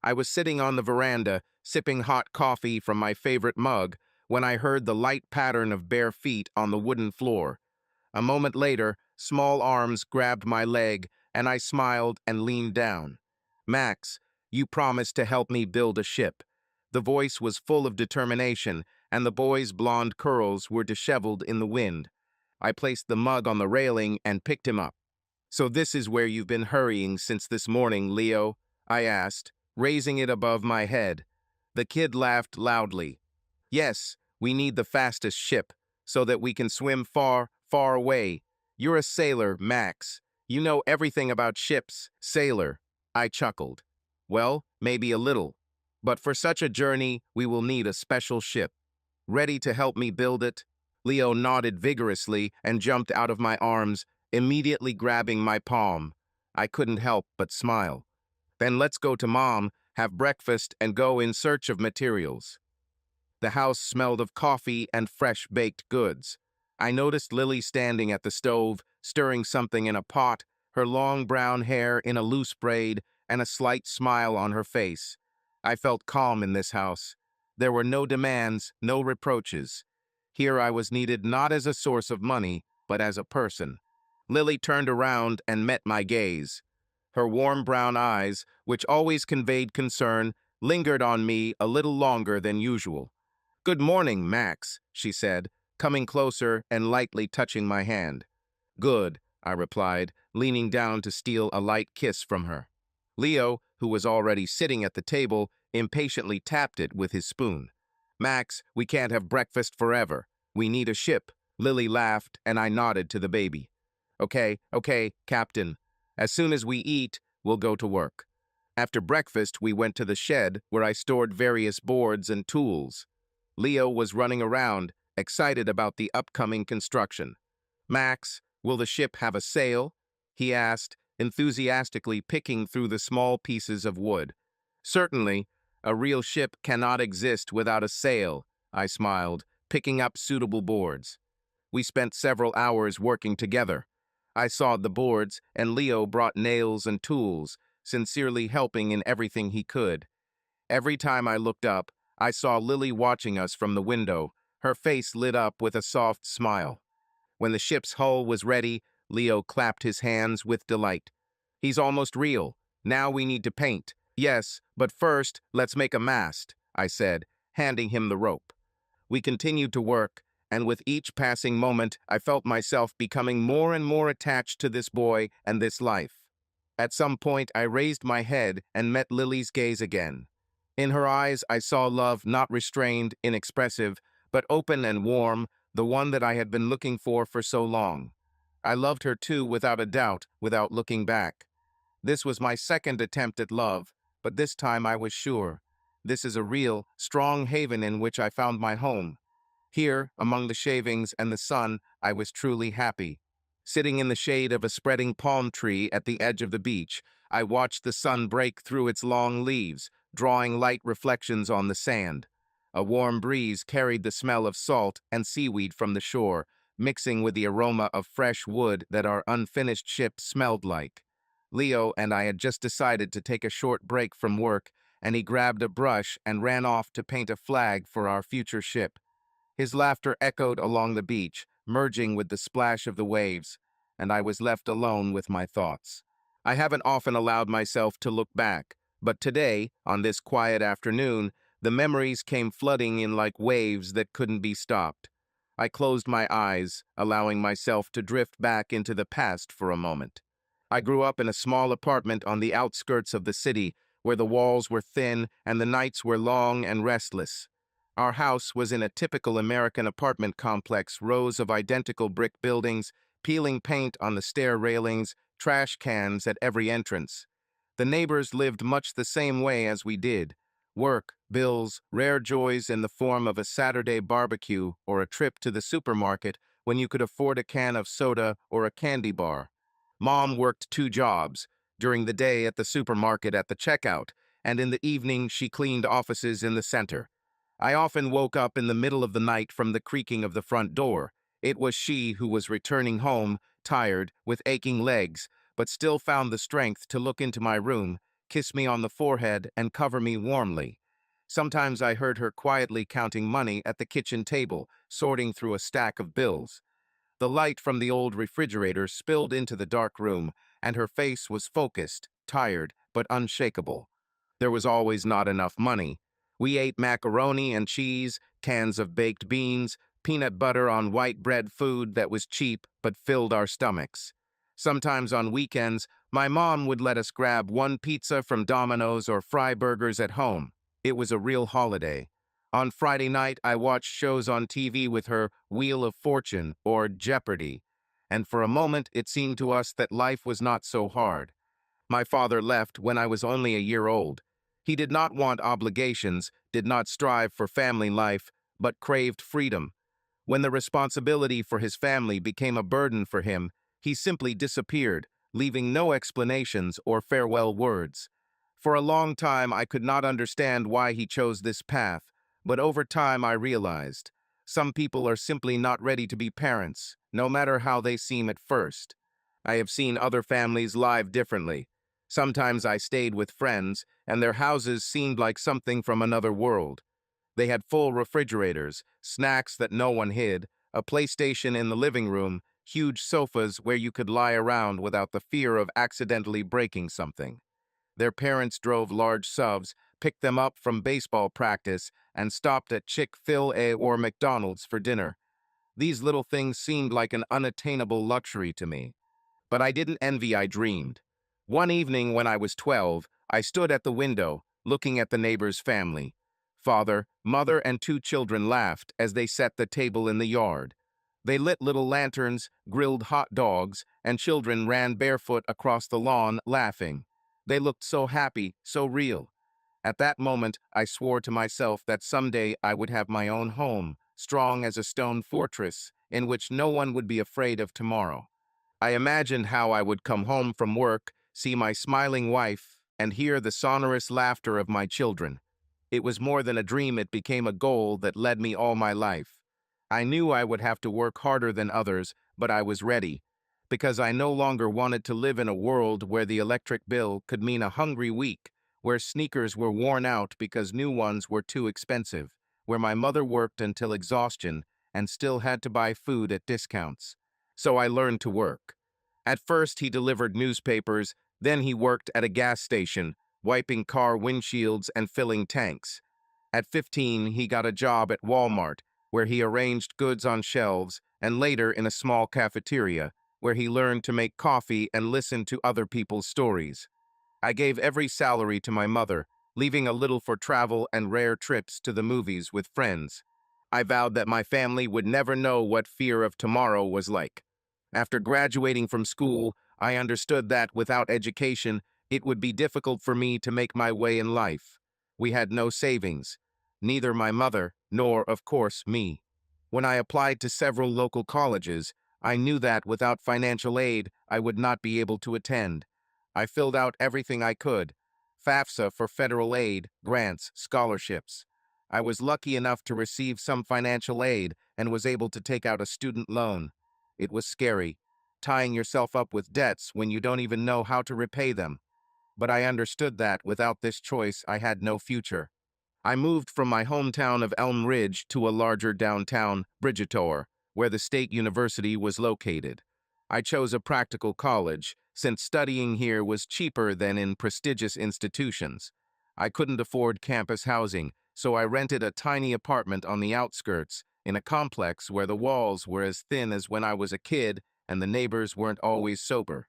I was sitting on the veranda, sipping hot coffee from my favorite mug, when I heard the light pattern of bare feet on the wooden floor. A moment later, small arms grabbed my leg, and I smiled and leaned down. "Max, you promised to help me build a ship." The voice was full of determination, and the boy's blonde curls were disheveled in the wind. I placed the mug on the railing and picked him up. "So this is where you've been hurrying since this morning, Leo?" I asked, raising it above my head. The kid laughed loudly. "Yes, we need the fastest ship, so that we can swim far, far away. You're a sailor, Max. You know everything about ships, sailor." I chuckled. "Well, maybe a little. But for such a journey, we will need a special ship. Ready to help me build it?" Leo nodded vigorously and jumped out of my arms, immediately grabbing my palm. I couldn't help but smile. "Then let's go to Mom, have breakfast, and go in search of materials." The house smelled of coffee and fresh baked goods. I noticed Lily standing at the stove, stirring something in a pot, her long brown hair in a loose braid, and a slight smile on her face. I felt calm in this house. There were no demands, no reproaches. Here I was needed not as a source of money, but as a person. Lily turned around and met my gaze. Her warm brown eyes, which always conveyed concern, lingered on me a little longer than usual. "Good morning, Max," she said, coming closer and lightly touching my hand. "Good," I replied, leaning down to steal a light kiss from her. Leo, who was already sitting at the table, impatiently tapped it with his spoon. "Max, we can't have breakfast forever. We need a ship." Lily laughed, and I nodded to the baby. Okay, Captain. As soon as we eat, we'll go to work." After breakfast, we went to the shed where I stored various boards and tools. Leo was running around, excited about the upcoming construction. "Max, will the ship have a sail?" he asked, enthusiastically picking through the small pieces of wood. "Certainly. A real ship cannot exist without a sail," I smiled, picking up suitable boards. We spent several hours working together. I sawed the boards, and Leo brought nails and tools, sincerely helping in everything he could. Every time I looked up, I saw Lily watching us from the window, her face lit up with a soft smile. When the ship's hull was ready, Leo clapped his hands with delight. "He's almost real. Now we need to paint." "Yes, but first, let's make a mast," I said, handing him the rope. We continued to work, and with each passing moment, I felt myself becoming more and more attached to this boy and this life. At some point, I raised my head and met Lily's gaze again. In her eyes, I saw love not restrained, inexpressive, but open and warm, the one that I had been looking for so long. I loved her too, without a doubt, without looking back. This was my second attempt at love, but this time I was sure. This is a real, strong haven in which I found my home. Here, among the shavings and the sun, I was truly happy. Sitting in the shade of a spreading palm tree at the edge of the beach, I watched the sun break through its long leaves, drawing light reflections on the sand. A warm breeze carried the smell of salt and seaweed from the shore, mixing with the aroma of fresh wood that our unfinished ship smelled like. Leo and I had just decided to take a short break from work, and he grabbed a brush and ran off to paint a flag for our future ship. His laughter echoed along the beach, merging with the splash of the waves, and I was left alone with my thoughts. I haven't often allowed myself to look back, but today, on this quiet afternoon, the memories came flooding in like waves that couldn't be stopped. I closed my eyes, allowing myself to drift back into the past for a moment. I grew up in a small apartment on the outskirts of the city, where the walls were thin and the nights were long and restless. Our house was in a typical American apartment complex, rows of identical brick buildings, peeling paint on the stair railings, trash cans at every entrance. The neighbors lived much the same way as we did. Work, bills, rare joys in the form of a Saturday barbecue or a trip to the supermarket when you could afford a can of soda or a candy bar. Mom worked 2 jobs, during the day at the supermarket at the checkout, and in the evening she cleaned offices in the center. I often woke up in the middle of the night from the creaking of the front door. It was she who was returning home, tired, with aching legs, but still found the strength to look into my room, kiss me on the forehead, and cover me warmly. Sometimes I heard her quietly counting money at the kitchen table, sorting through a stack of bills. The light from the old refrigerator spilled into the dark room, and her face was focused, tired, but unshakable. There was always not enough money. We ate macaroni and cheese, cans of baked beans, peanut butter on white bread, food that was cheap but filled our stomachs. Sometimes on weekends, my mom would let us grab one pizza from Domino's or fry burgers at home. It was a real holiday. On Friday night, I watched shows on TV with her, Wheel of Fortune or Jeopardy, and for a moment it seemed to us that life was not so hard. My father left when I was only a year old. He did not want obligations, did not strive for family life, but craved freedom. When the responsibility for his family became a burden for him, he simply disappeared, leaving no explanations or farewell words. For a long time, I could not understand why he chose this path, but over time I realized some people are simply not ready to be parents, no matter how they seem at first. I have seen other families live differently. Sometimes I stayed with friends, and their houses seemed like something from another world. They had full refrigerators, snacks that no one hid, a PlayStation in the living room, huge sofas where you could lie around without the fear of accidentally breaking something. Their parents drove large subs, picked them up from baseball practice, and stopped at Chick-fil-A or McDonald's for dinner. These little things seemed like an unattainable luxury to me. But I didn't envy, I dreamed. One evening when I was 12, I stood at the window, looking at the neighbor's family. Father, mother, and two children laughed as they set the table in the yard. They lit little lanterns, grilled hot dogs, and children ran barefoot across the lawn, laughing. They looked so happy, so real. At that moment, I swore to myself that someday I would have my own home, strong as a stone fortress, in which no one would be afraid of tomorrow. I imagined how I would come home from work, see my smiling wife, and hear the sonorous laughter of my children. It was more than a dream, it became a goal that led me all my life. I knew I would have to work harder than others, but I was ready, because I no longer wanted to live in a world where the electric bill could mean a hungry week, where sneakers were worn out because new ones were too expensive, where my mother worked until exhaustion and still had to buy food at discounts. So I learned to work. At first, he delivered newspapers, then he worked at a gas station, wiping car windshields and filling tanks. At 15, he got a job at Walmart, where he arranged goods on shelves, and later in a small cafeteria, where he learned to make coffee and listen to other people's stories. I gave every salary to my mother, leaving a little for travel and rare trips to the movies with friends. I vowed that my family would never know what fear of tomorrow was like. After graduating from school, I understood that without education, it would be difficult for me to make my way in life. We had no savings, neither my mother nor, of course, me. When I applied to several local colleges, I knew that without financial aid, I would not be able to attend. I filled out everything I could. FAFSA for federal aid, grants, scholarships. I was lucky enough to receive some financial aid and was able to take out a student loan. It was scary, tying yourself up with debts when you don't even know how to repay them. But I understood that without this choice, I had no future. I moved from my hometown of Elm Ridge to a larger downtown, Bridgetor, where the state university was located. I chose a practical college, since studying here was cheaper than in prestigious institutions. I couldn't afford campus housing, so I rented a tiny apartment on the outskirts, in a complex where the walls were as thin as when I was a kid and the neighbors weren't always sober.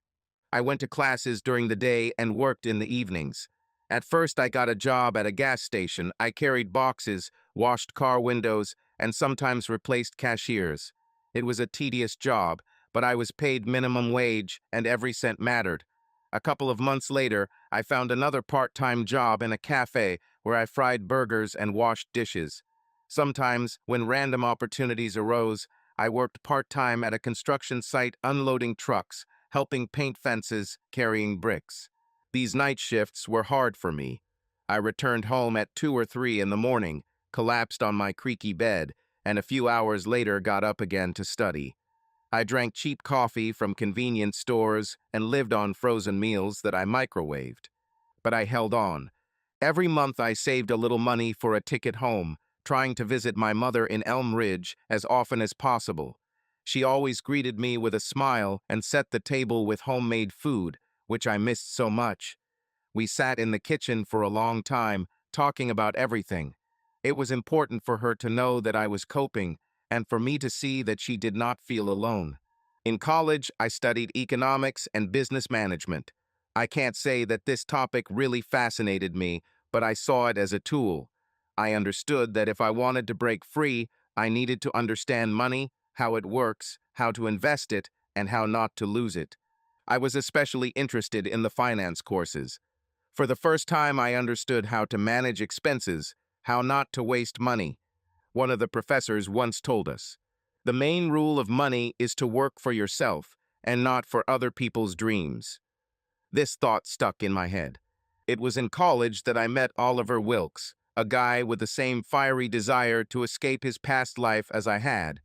I went to classes during the day and worked in the evenings. At first, I got a job at a gas station. I carried boxes, washed car windows, and sometimes replaced cashiers. It was a tedious job, but I was paid minimum wage and every cent mattered. A couple of months later, I found another part-time job in a cafe where I fried burgers and washed dishes. Sometimes, when random opportunities arose, I worked part-time at a construction site unloading trucks, helping paint fences, carrying bricks. These night shifts were hard for me. I returned home at 2 or 3 in the morning, collapsed on my creaky bed, and a few hours later got up again to study. I drank cheap coffee from convenience stores and lived on frozen meals that I microwaved. but I held on. Every month I saved a little money for a ticket home, trying to visit my mother in Elm Ridge as often as possible. She always greeted me with a smile and set the table with homemade food, which I missed so much. We sat in the kitchen for a long time, talking about everything. It was important for her to know that I was coping, and for me to see that she did not feel alone. In college, I studied economics and business management. I can't say that this topic really fascinated me, but I saw it as a tool. I understood that if I wanted to break free, I needed to understand money, how it works, how to invest it, and how not to lose it. I was especially interested in the finance courses. For the first time, I understood how to manage expenses, how not to waste money. One of the professors once told us, "The main rule of money is to work for yourself and not for other people's dreams." This thought stuck in my head. It was in college that I met Oliver Wilkes, a guy with the same fiery desire to escape his past life as I had.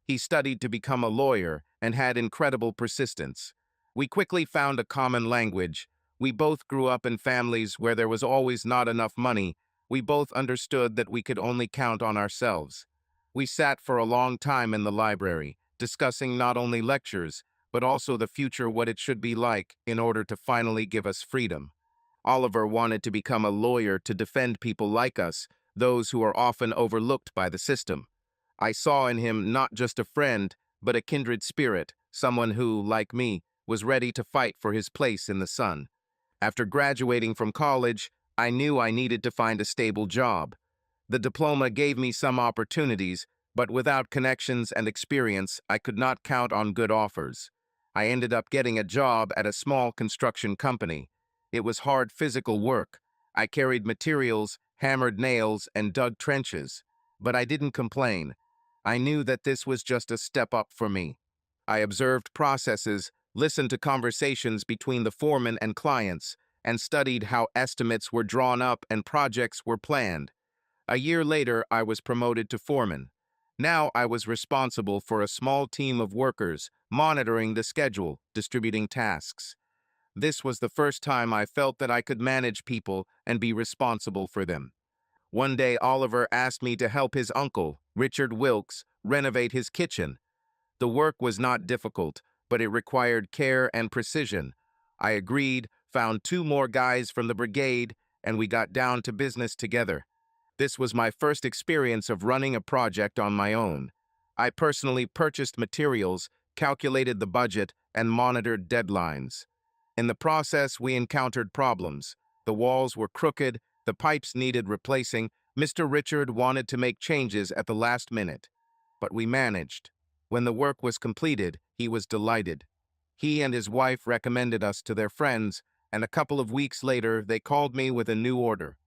He studied to become a lawyer and had incredible persistence. We quickly found a common language. We both grew up in families where there was always not enough money. We both understood that we could only count on ourselves. We sat for a long time in the library, discussing not only lectures, but also the future, what it should be like in order to finally give us freedom. Oliver wanted to become a lawyer to defend people like us, those who are often overlooked by the system. I saw in him not just a friend, but a kindred spirit, someone who, like me, was ready to fight for his place in the sun. After graduating from college, I knew I needed to find a stable job. The diploma gave me some opportunities, but without connections and experience, I could not count on good offers. I ended up getting a job at a small construction company. It was hard physical work. I carried materials, hammered nails, and dug trenches. But I didn't complain. I knew that this was just a step up for me. I observed processes, listened to conversations between the foreman and clients, and studied how estimates were drawn up and projects were planned. A year later, I was promoted to foreman. Now I was responsible for a small team of workers, monitoring the schedule, distributing tasks. This was the first time I felt that I could manage people and be responsible for them. One day, Oliver asked me to help his uncle, Richard Wilkes, renovate his kitchen. The work was not difficult, but it required care and precision. I agreed, found two more guys from the brigade, and we got down to business together. This was my first experience of running a project on my own. I personally purchased materials, calculated the budget, and monitored deadlines. In the process, we encountered problems. The walls were crooked, the pipes needed replacing. Mr. Richard wanted to make changes at the last minute. But we managed. When the work was completed, he was delighted. He and his wife recommended us to their friends, and a couple of weeks later, they called me with a new order.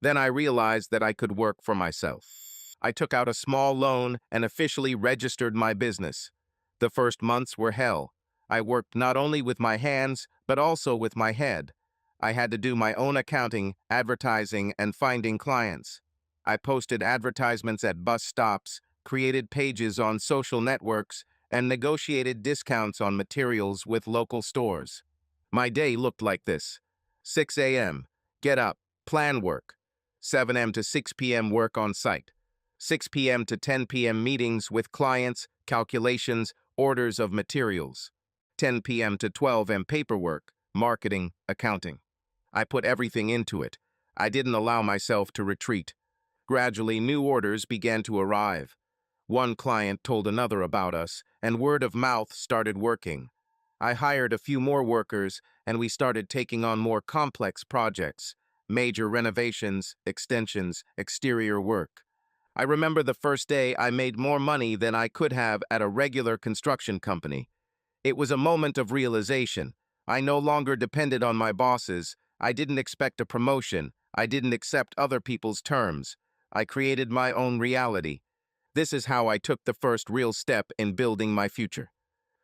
Then I realized that I could work for myself. I took out a small loan and officially registered my business. The first months were hell. I worked not only with my hands, but also with my head. I had to do my own accounting, advertising, and finding clients. I posted advertisements at bus stops, created pages on social networks, and negotiated discounts on materials with local stores. My day looked like this. 6 a.m. Get up, plan work. 7 a.m. to 6 p.m. work on site. 6 p.m. to 10 p.m. meetings with clients, calculations, orders of materials. 10 p.m. to 12 a.m. paperwork, marketing, accounting. I put everything into it. I didn't allow myself to retreat. Gradually, new orders began to arrive. One client told another about us, and word of mouth started working. I hired a few more workers, and we started taking on more complex projects. Major renovations, extensions, exterior work. I remember the first day I made more money than I could have at a regular construction company. It was a moment of realization. I no longer depended on my bosses. I didn't expect a promotion. I didn't accept other people's terms. I created my own reality. This is how I took the first real step in building my future.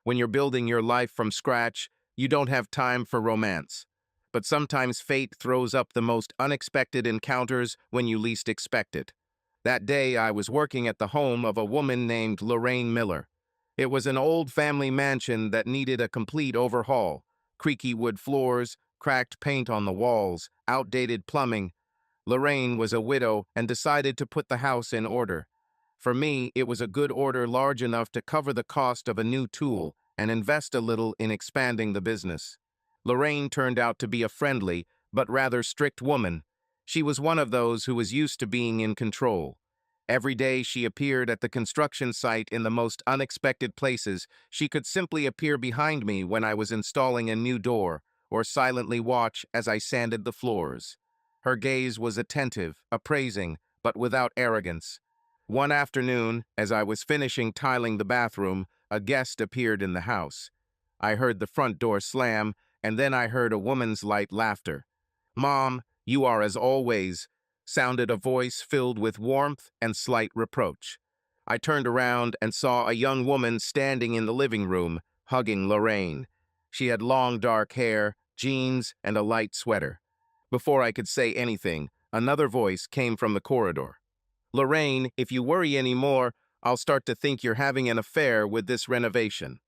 When you're building your life from scratch, you don't have time for romance. But sometimes fate throws up the most unexpected encounters when you least expect it. That day, I was working at the home of a woman named Lorraine Miller. It was an old family mansion that needed a complete overhaul. Creaky wood floors, cracked paint on the walls, outdated plumbing. Lorraine was a widow and decided to put the house in order. For me, it was a good order large enough to cover the cost of a new tool and invest a little in expanding the business. Lorraine turned out to be a friendly, but rather strict woman. She was one of those who was used to being in control. Every day she appeared at the construction site in the most unexpected places. She could simply appear behind me when I was installing a new door, or silently watch as I sanded the floors. Her gaze was attentive, appraising, but without arrogance. One afternoon, as I was finishing tiling the bathroom, a guest appeared in the house. I heard the front door slam, and then I heard a woman's light laughter. "Mom, you are as always," sounded a voice filled with warmth and slight reproach. I turned around and saw a young woman standing in the living room, hugging Lorraine. She had long dark hair, jeans, and a light sweater. Before I could say anything, another voice came from the corridor. "Lorraine, if you worry any more, I'll start to think you're having an affair with this renovation."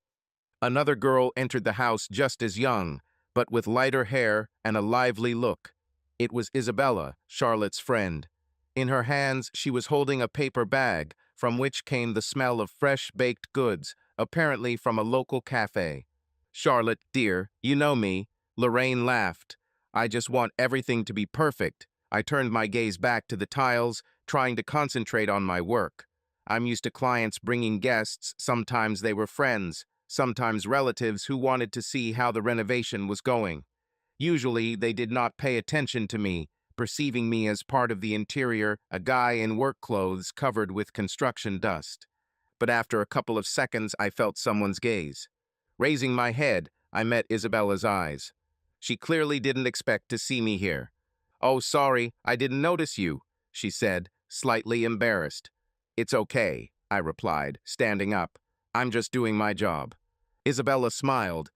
Another girl entered the house just as young, but with lighter hair and a lively look. It was Isabella, Charlotte's friend. In her hands, she was holding a paper bag, from which came the smell of fresh baked goods, apparently from a local cafe. "Charlotte, dear, you know me." Lorraine laughed. "I just want everything to be perfect." I turned my gaze back to the tiles, trying to concentrate on my work. I'm used to clients bringing guests. Sometimes they were friends, sometimes relatives who wanted to see how the renovation was going. Usually, they did not pay attention to me, perceiving me as part of the interior, a guy in work clothes covered with construction dust. But after a couple of seconds, I felt someone's gaze. Raising my head, I met Isabella's eyes. She clearly didn't expect to see me here. "Oh, sorry, I didn't notice you," she said, slightly embarrassed. "It's okay," I replied, standing up. "I'm just doing my job." Isabella smiled.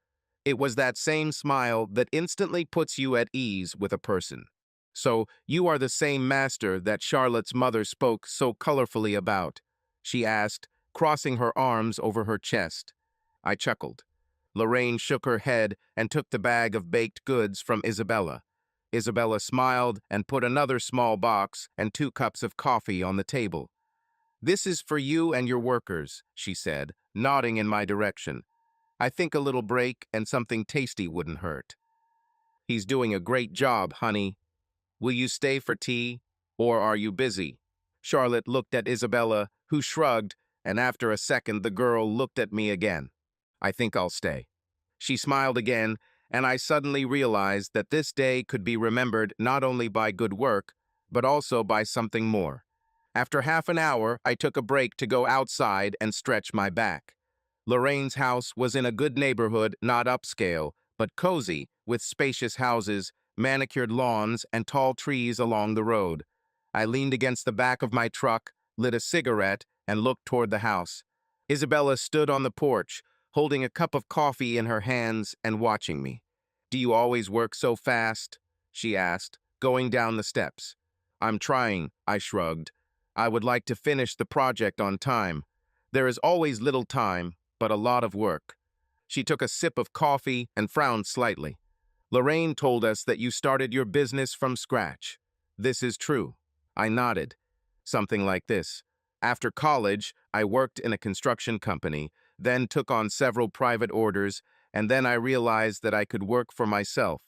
It was that same smile that instantly puts you at ease with a person. "So, you are the same master that Charlotte's mother spoke so colorfully about?" she asked, crossing her arms over her chest. I chuckled. Lorraine shook her head and took the bag of baked goods from Isabella. Isabella smiled and put another small box and 2 cups of coffee on the table. "This is for you and your workers," she said, nodding in my direction. "I think a little break and something tasty wouldn't hurt." "He's doing a great job, honey. Will you stay for tea, or are you busy?" Charlotte looked at Isabella, who shrugged, and after a second the girl looked at me again. "I think I'll stay." She smiled again, and I suddenly realized that this day could be remembered not only by good work, but also by something more. After half an hour, I took a break to go outside and stretch my back. Lorraine's house was in a good neighborhood, not upscale, but cozy, with spacious houses, manicured lawns, and tall trees along the road. I leaned against the back of my truck, lit a cigarette, and looked toward the house. Isabella stood on the porch, holding a cup of coffee in her hands and watching me. "Do you always work so fast?" she asked, going down the steps. "I'm trying," I shrugged. "I would like to finish the project on time. There is always little time, but a lot of work." She took a sip of coffee and frowned slightly. "Lorraine told us that you started your business from scratch. This is true." I nodded. "Something like this. After college, I worked in a construction company, then took on several private orders, and then I realized that I could work for myself.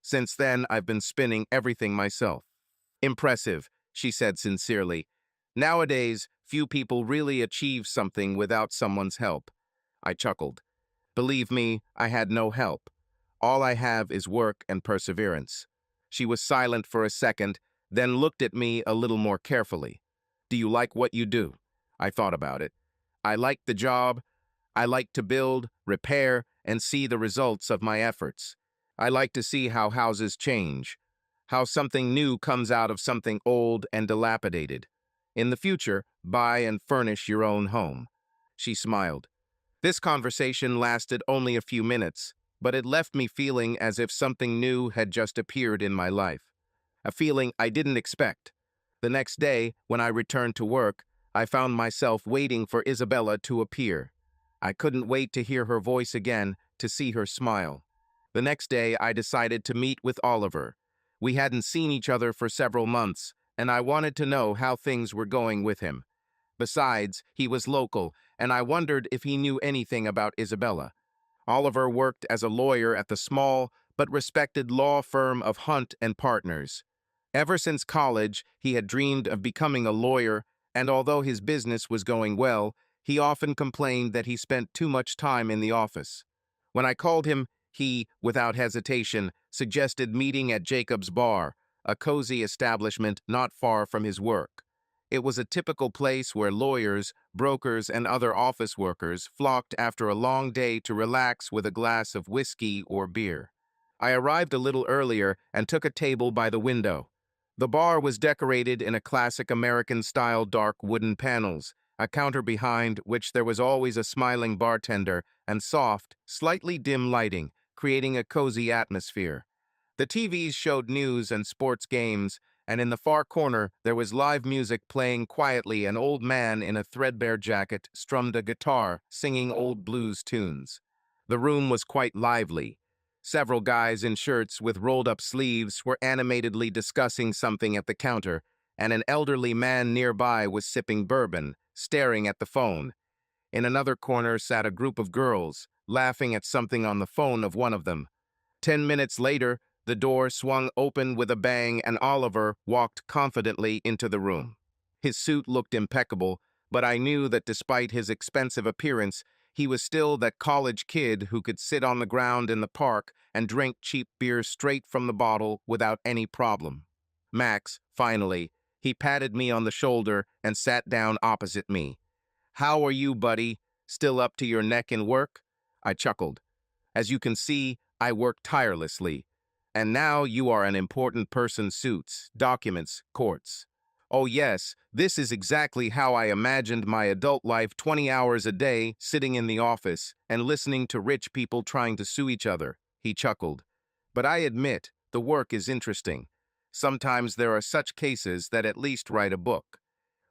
Since then, I've been spinning everything myself." "Impressive," she said sincerely. "Nowadays, few people really achieve something without someone's help." I chuckled. "Believe me, I had no help. All I have is work and perseverance." She was silent for a second, then looked at me a little more carefully. "Do you like what you do?" I thought about it. "I like the job. I like to build, repair, and see the results of my efforts. I like to see how houses change, how something new comes out of something old and dilapidated. In the future, buy and furnish your own home." She smiled. This conversation lasted only a few minutes, but it left me feeling as if something new had just appeared in my life. A feeling I didn't expect. The next day, when I returned to work, I found myself waiting for Isabella to appear. I couldn't wait to hear her voice again, to see her smile. The next day, I decided to meet with Oliver. We hadn't seen each other for several months, and I wanted to know how things were going with him. Besides, he was local, and I wondered if he knew anything about Isabella. Oliver worked as a lawyer at the small but respected law firm of Hunt and Partners. Ever since college, he had dreamed of becoming a lawyer, and although his business was going well, he often complained that he spent too much time in the office. When I called him, he, without hesitation, suggested meeting at Jacob's Bar, a cozy establishment not far from his work. It was a typical place where lawyers, brokers, and other office workers flocked after a long day to relax with a glass of whiskey or beer. I arrived a little earlier and took a table by the window. The bar was decorated in a classic American-style dark wooden panels, a counter behind which there was always a smiling bartender, and soft, slightly dim lighting, creating a cozy atmosphere. The TVs showed news and sports games, and in the far corner there was live music playing quietly. An old man in a threadbare jacket strummed a guitar, singing old blues tunes. The room was quite lively. Several guys in shirts with rolled-up sleeves were animatedly discussing something at the counter, and an elderly man nearby was sipping bourbon, staring at the phone. In another corner sat a group of girls, laughing at something on the phone of one of them. 10 minutes later, the door swung open with a bang and Oliver walked confidently into the room. His suit looked impeccable, but I knew that despite his expensive appearance, he was still that college kid who could sit on the ground in the park and drink cheap beer straight from the bottle without any problem. Max, finally, he patted me on the shoulder and sat down opposite me. "How are you, buddy? Still up to your neck in work?" I chuckled. "As you can see, I work tirelessly. And now you are an important person, suits, documents, courts." "Oh yes, this is exactly how I imagined my adult life, 20 hours a day, sitting in the office and listening to rich people trying to sue each other," he chuckled. "But I admit, the work is interesting. Sometimes there are such cases that at least write a book."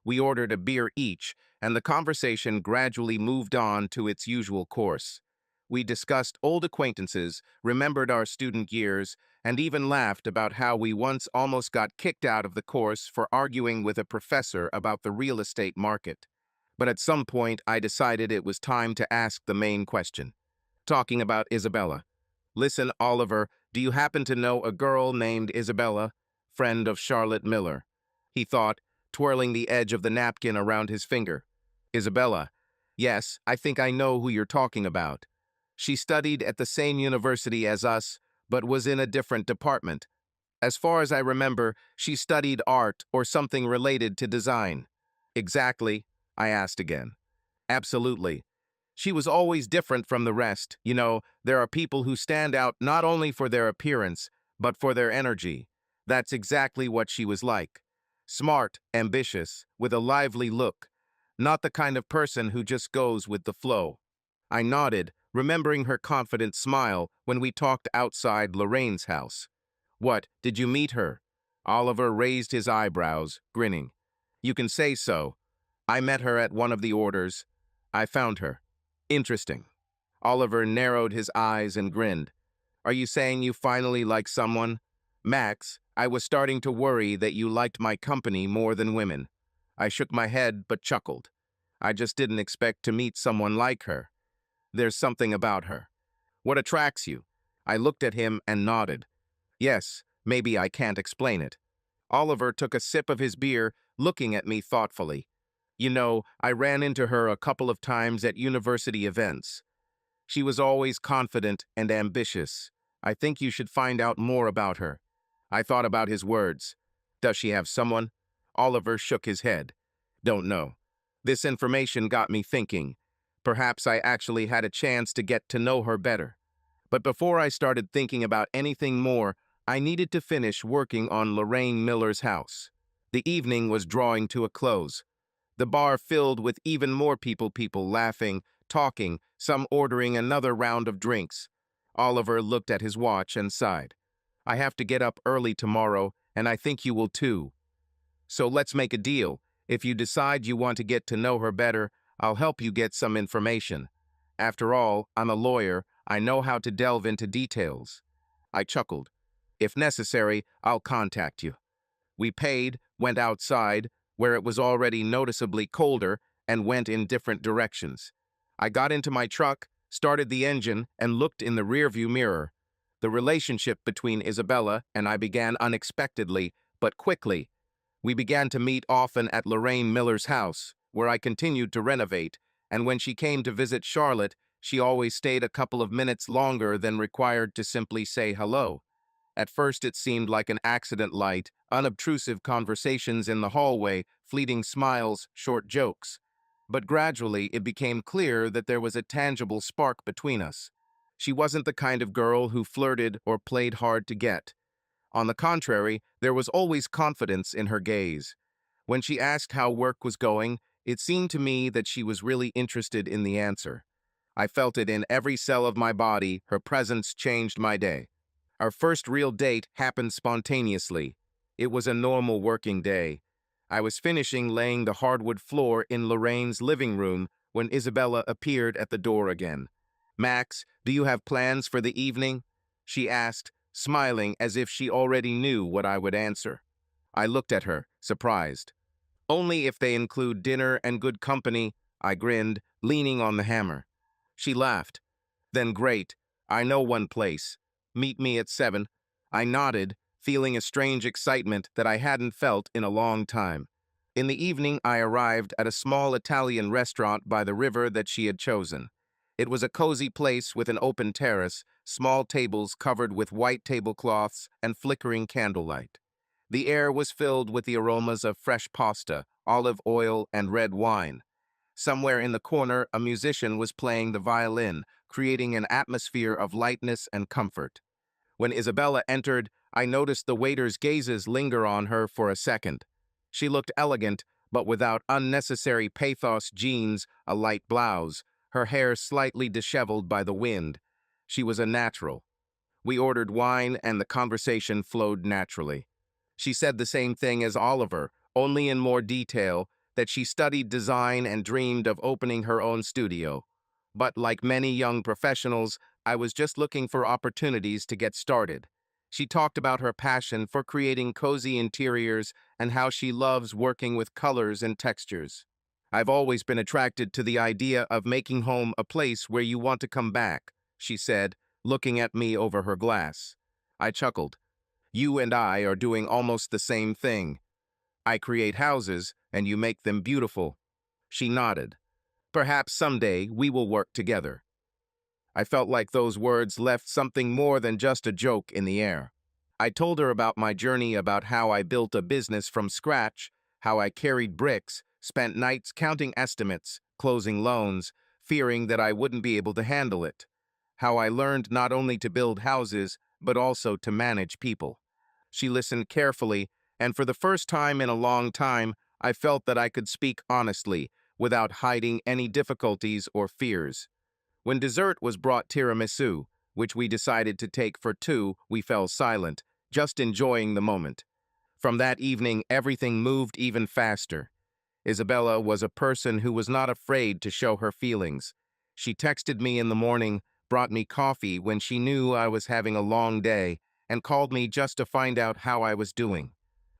We ordered a beer each, and the conversation gradually moved on to its usual course. We discussed old acquaintances, remembered our student years, and even laughed about how we once almost got kicked out of the course for arguing with a professor about the real estate market. But at some point, I decided it was time to ask the main question. Talking about Isabella. "Listen, Oliver, do you happen to know a girl named Isabella, friend of Charlotte Miller?" He thought, twirling the edge of the napkin around his finger. "Isabella? Yes, I think I know who you're talking about. She studied at the same university as us, but was in a different department. As far as I remember, she studied art or something related to design." "Exactly?" I asked again. "Absolutely. She was always different from the rest. You know, there are people who stand out not only for their appearance, but for their energy. That's exactly what she was like. Smart, ambitious, with a lively look. Not the kind of person who just goes with the flow." I nodded, remembering her confident smile when we talked outside Lorraine's house. "What, did you meet her?" Oliver raised his eyebrows, grinning. "You can say so. I met her at one of the orders. I found her." "Interesting." Oliver narrowed his eyes and grinned. "Are you saying you finally like someone?" "Max, I was starting to worry that you liked my company more than women." I shook my head but chuckled. "I just didn't expect to meet someone like her. There's something about her." "What attracts you?" I looked at him and nodded. "Yes, maybe I can't explain it." Oliver took a sip of his beer, looking at me thoughtfully. "You know, I ran into her a couple of times at university events. She was always confident and ambitious. I think you should find out more about her." I thought about his words. "Does she have someone?" Oliver shook his head. "Don't know." This information got me thinking. Perhaps I actually had a chance to get to know her better. But before I started thinking about anything more, I needed to finish working on Lorraine Miller's house. The evening was drawing to a close. The bar filled with even more people laughing, talking, some ordering another round of drinks. Oliver looked at his watch and sighed. "I have to get up early tomorrow, and I think you will too. So let's make a deal. If you decide you want to get to know her better, I'll help you get some information. After all, I'm a lawyer. I know how to delve into details. I chuckled. If necessary, I'll contact you. We paid, went outside, where it was already noticeably colder, and went in different directions. I got into my truck, started the engine, and looked in the rearview mirror. The relationship between Isabella and I began unexpectedly, but quickly. We began to meet often at Lorraine Miller's house, where I continued to renovate, and when she came to visit Charlotte, she always stayed a couple of minutes longer than required to simply say hello. At first it seemed like an accident light, unobtrusive conversations in the hallway, fleeting smiles, short jokes. But gradually it became clear that there was a tangible spark between us. She wasn't the kind of girl who flirted or played hard to get. On the contrary, there was always confidence in her gaze. When she asked how work was going, it seemed to me that she was really interested in the answer. I felt it in every cell of my body. Her presence changed my day. Our first real date happened spontaneously. It was a normal working day. I was finishing laying the hardwood floor in Lorraine's living room when Isabella appeared at the door again. "Max, do you have plans for the evening?" she asked, smiling as if she already knew what I would answer. I looked at her, surprised. "Only if they include dinner and good company," I grinned, leaning on the hammer. She laughed. "Then great. I know one place. Meet me at 7. I nodded, feeling a strange excitement that I hadn't felt in a long time. In the evening, I arrived at a small Italian restaurant by the river that she had chosen. It was a cozy place with an open terrace, small tables covered with white tablecloths, and flickering candlelight. The air was filled with the aromas of fresh pasta, olive oil, and red wine. Somewhere in the corner, a musician was playing the violin, creating an atmosphere of lightness and comfort. When Isabella entered, I noticed the waiter's gazes linger on her for a second. She looked elegant, but without unnecessary pathos: jeans, a light blouse, her hair slightly disheveled by the wind. She was a natural. We ordered wine, and the conversation flowed naturally. She said the same thing as Oliver, only in more detail, that she studied design and dreamed of opening her own studio. But like many young professionals, I was just looking for opportunities to get started. She talked about her passion for creating cozy interiors and how she loves working with colors and textures. "I've always been attracted to the idea of making home a place where you want to come back," she said, looking at me over her glass. I chuckled. "You and I are doing almost the same thing. I create houses, and you make them beautiful." She nodded. "Perhaps someday we will work together." I felt like those words left something more than just a joke in the air. I told her about my journey, about how I built a business from scratch, how I carried bricks, spent nights counting estimates, closing loans, fearing that I wouldn't be able to handle it. How I learned not only to build houses, but also to manage people. She listened carefully, and for the first time in a long time, I felt that I could speak honestly, without hiding any difficulties or fears. When dessert was brought, tiramisu, which we decided to take for two, we fell silent, just enjoying the moment. From that evening, everything moved even faster. Isabella was a person who was not afraid to show her feelings. She texted me in the morning, brought me coffee when she knew I was having a long day, and called me just to find out how I was doing.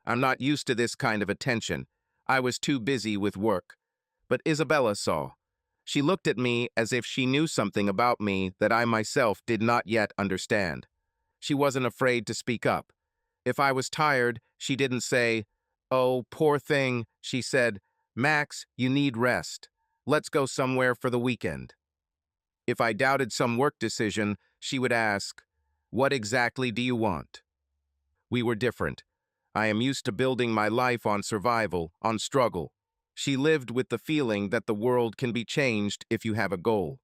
I'm not used to this kind of attention. I was too busy with work. But Isabella saw. She looked at me as if she knew something about me that I myself did not yet understand. She wasn't afraid to speak up. If I was tired, she didn't say, "Oh, poor thing," she said, "Max, you need rest. Let's go somewhere for the weekend." If I doubted some work decision, she would ask, "What exactly do you want?" We were different. I am used to building my life on survival, on struggle. She lived with the feeling that the world can be changed if you have a goal.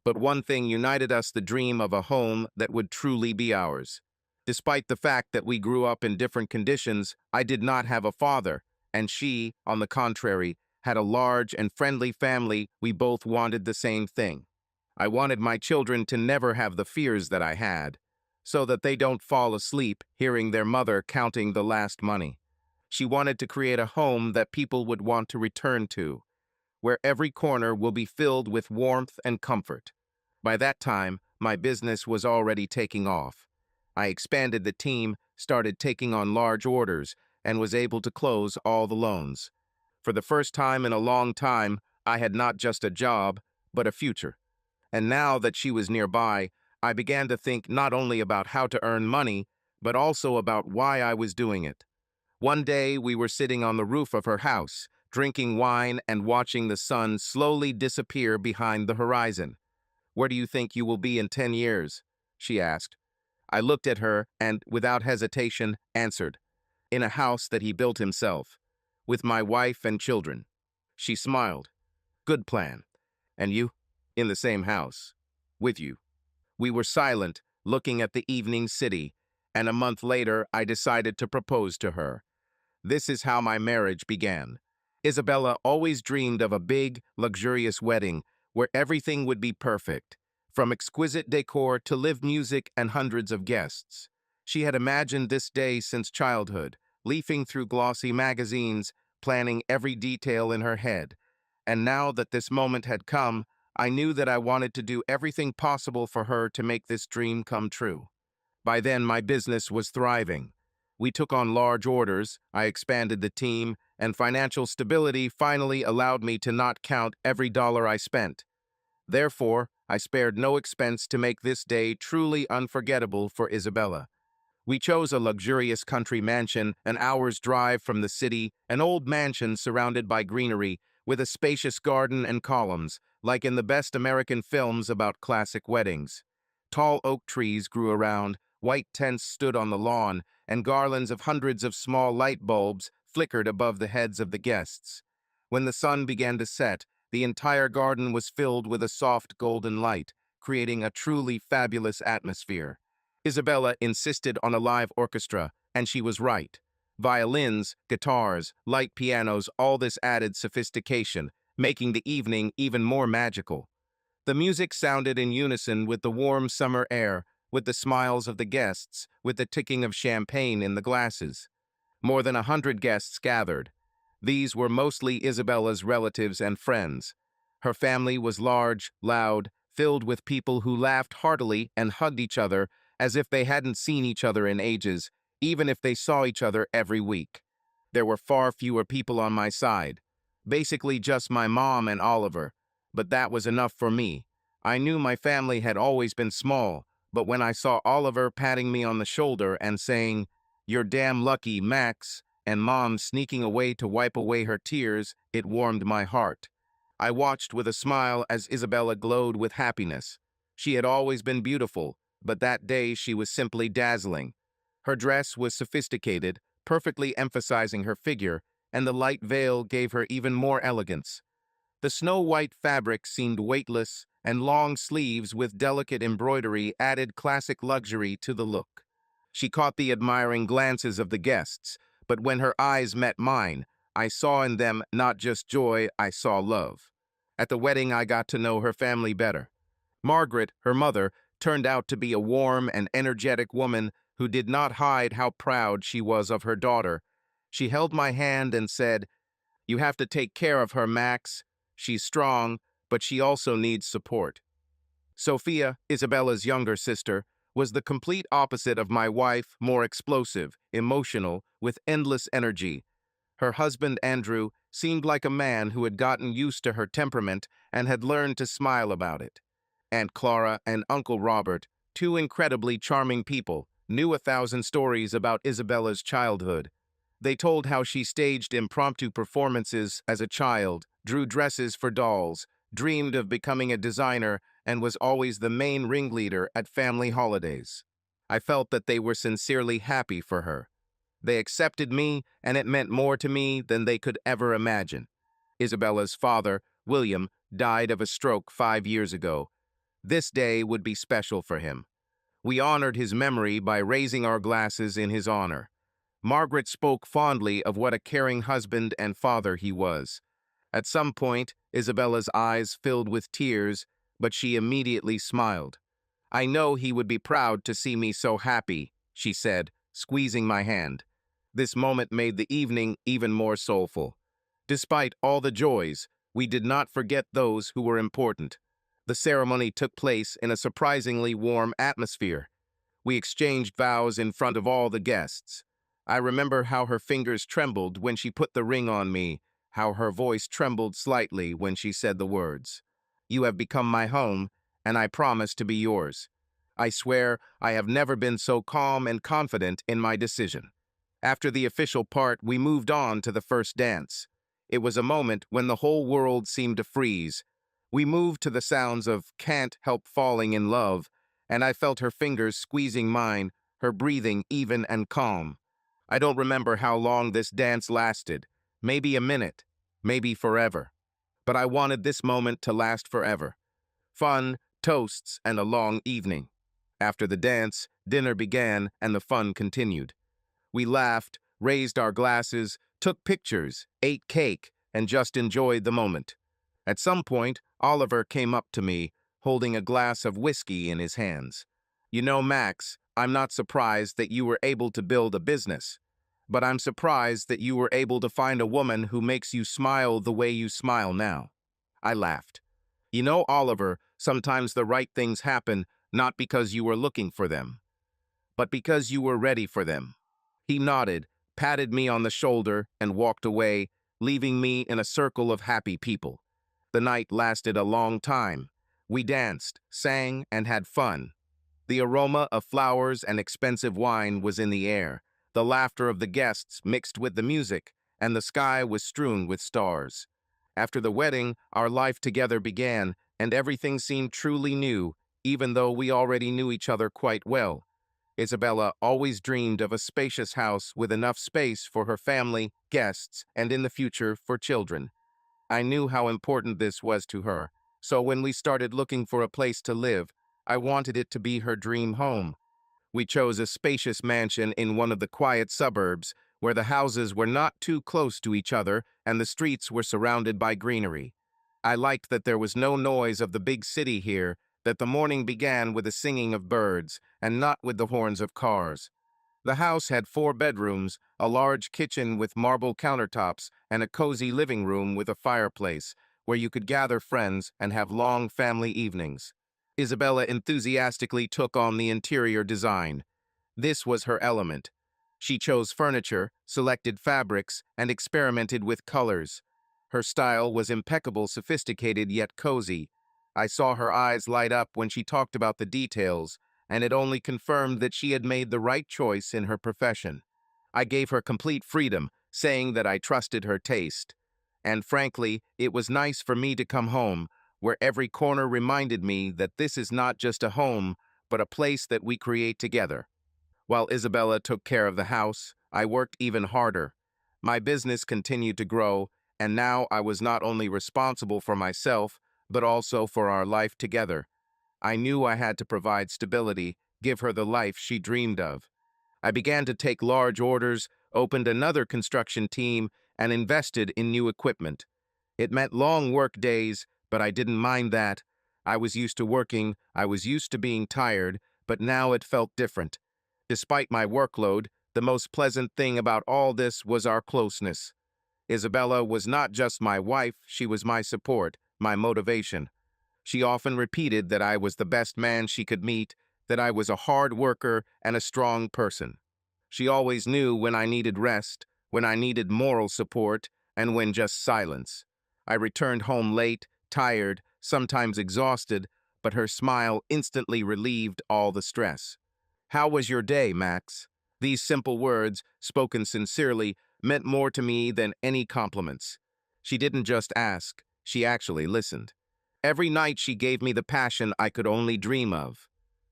But one thing united us: the dream of a home that would truly be ours. Despite the fact that we grew up in different conditions, I did not have a father, and she, on the contrary, had a large and friendly family. We both wanted the same thing. I wanted my children to never have the fears that I had, so that they don't fall asleep hearing their mother counting the last money. She wanted to create a home that people would want to return to, where every corner will be filled with warmth and comfort. By that time, my business was already taking off. I expanded the team, started taking on large orders, and was able to close all the loans. For the first time in a long time, I had not just a job, but a future. And now that she was nearby, I began to think not only about how to earn money, but also about why I was doing it. One day, we were sitting on the roof of her house, drinking wine and watching the sun slowly disappear behind the horizon. "Where do you think you will be in 10 years?" she asked. I looked at her and, without hesitation, answered, "In a house that he built himself, with my wife and children." She smiled. "Good plan. And you?" "In the same house. With you." We were silent, looking at the evening city, and a month later I decided to propose to her. This is how my marriage began. Isabella always dreamed of a big, luxurious wedding where everything would be perfect, from exquisite decor to live music and hundreds of guests. She had imagined this day since childhood, leafing through glossy magazines, planning every detail in her head. And now that this moment had come, I knew that I wanted to do everything possible for her to make this dream come true. By then, my business was thriving. We took on large orders, I expanded the team, and financial stability finally allowed me to not count every dollar I spent. Therefore, I spared no expense to make this day truly unforgettable for Isabella. We chose a luxurious country mansion an hour's drive from the city, an old mansion surrounded by greenery, with a spacious garden and columns, like in the best American films about classic weddings. Tall oak trees grew around, white tents stood on the lawn, and garlands of hundreds of small light bulbs flickered above the heads of the guests. When the sun began to set, the entire garden was filled with a soft golden light, creating a truly fabulous atmosphere. Isabella insisted on a live orchestra, and she was right. Violins, guitars, light pianos, all this added sophistication, making the evening even more magical. The music sounded in unison with the warm summer air, with the smiles of the guests, with the ticking of champagne in the glasses. More than 100 guests gathered. These were mostly Isabella's relatives and friends. Her family was large, loud, filled with people who laughed heartily and hugged each other as if they hadn't seen each other in ages, even if they saw each other every week. There were far fewer people on my side. Basically just my mom and Oliver. But that was enough for me. I knew my family had always been small, but when I saw Oliver patting me on the shoulder and saying, "You're damn lucky, Max," and Mom sneaking away to wipe away her tears, it warmed my heart. I watched with a smile as Isabella glowed with happiness. She had always been beautiful, but that day she was simply dazzling. Her dress was sophisticated, perfectly emphasizing her figure, and the light veil gave her even more elegance. The snow-white fabric seemed weightless, and long sleeves with delicate embroidery added classic luxury to the look. She caught the admiring glances of the guests, but when her eyes met mine, I saw in them not just joy, I saw love. At the wedding, I got to know her family better. Margaret, her mother, turned out to be a warm and energetic woman who did not hide how proud she was of her daughter. She held my hand and said, "You have to take care of her, Max. She's strong, but she also needs support." Sophia, Isabella's younger sister, was the complete opposite of my wife, more explosive, emotional, with endless energy. Her husband, Andrew, seemed like a man who had gotten used to her temperament and had learned to smile about it. Aunt Clara and Uncle Robert, two incredibly charming people, knew 1,000 stories about Isabella's childhood. They told how she staged impromptu performances as a child, drew dresses for dolls, dreamed of becoming a designer, and was always the main ringleader at family holidays. I felt that they were sincerely happy for her. They accepted me, and it meant more to me than they could ever imagine. Isabella's father, William, died of a stroke 5 years ago. This day would be special for him. We honored his memory by raising our glasses in his honor. Margaret spoke fondly of what a caring husband and father he was. At some point, Isabella's eyes filled with tears, but she immediately smiled. "I know he would be proud to see me so happy," she said, squeezing my hand. This moment made the evening even more soulful. Despite all the joys, we did not forget those who were important. The ceremony took place in a surprisingly warm atmosphere. We exchanged vows in front of all the guests. I remember how her fingers trembled when she put the ring on me, how her voice trembled slightly when she said the words. "You have become my home, and I promise to be yours." I swear I have never been so calm and confident in my decision. After the official part, we moved on to the first dance. It was a moment when the whole world seemed to freeze. We moved to the sounds of "Can't Help Falling in Love," and I felt her fingers squeezing mine, her breathing even and calm. I don't remember how long this dance lasted. Maybe a minute, maybe forever. But I wanted this moment to last forever. Fun, toasts, and a long evening. After the dance, dinner began and the fun continued. We laughed, raised our glasses, took pictures, ate cake, and just enjoyed the moment. At some point, Oliver came up to me, holding a glass of whiskey in his hands. "You know, Max, I'm not surprised that you were able to build a business, but I'm surprised that you were able to find a woman who makes you smile the way you smile now." I laughed. "You know, Oliver, sometimes the right things happen not because you were looking for them, but because you were ready for them." He nodded, patted me on the shoulder, and walked away, leaving me in a circle of happy people. The night lasted a long time. We danced, sang, and had fun. The aroma of flowers and expensive wine was in the air. The laughter of the guests mixed with the music, and the sky was strewn with stars. After the wedding, our life together began, and everything seemed truly new, even though we already knew each other quite well. Isabella always dreamed of a spacious house with enough space for her family, guests, and in the future for children. I knew how important this was to her, so when we started looking for a place to live, I wanted it to be her dream home. We chose a spacious mansion in one of the quiet suburbs, where the houses were not too close to each other and the streets were surrounded by greenery. I liked that there was no noise of the big city here, that the morning began with the singing of birds and not with the horns of cars. The house had 4 bedrooms, a large kitchen with marble countertops, and a cozy living room with a fireplace, where you could gather friends and have long family evenings. Isabella enthusiastically took on the interior design. This was her element. She chose furniture, selected fabrics, and experimented with colors. Her style was impeccable, sophisticated yet cozy. I saw her eyes light up when she talked about the details, and it only confirmed that she had made the right choice in her profession. I gave her complete freedom, saying that I trusted her taste. And frankly, it was nice for me to come home, where every corner reminded me that this is not just a home, but a place that we create together. While Isabella took care of the house, I worked even harder. My business continued to grow, and now I was not only responsible for myself, but also for our life together. I knew I had to provide stability, give her the life she dreamed of. I began to take large orders, opened another construction team, and invested in new equipment. It meant long work days, but I didn't mind that. I was used to working, I was used to being tired, but now it felt different. Despite my workload, the most pleasant thing about all this was our closeness. Isabella was not just my wife, she was my support, my motivation. She often repeated that I was the best man she could meet, that I was a hard worker and a strong person. She always knew when I needed rest, when I needed moral support, and when just silence. I returned home late, tired, sometimes exhausted, but her smile instantly relieved all the stress. "How was your day, Max?" These simple words, spoken sincerely, meant more to me than any compliments. She didn't just ask, she actually listened. Every night she gave me the passion I could only dream of.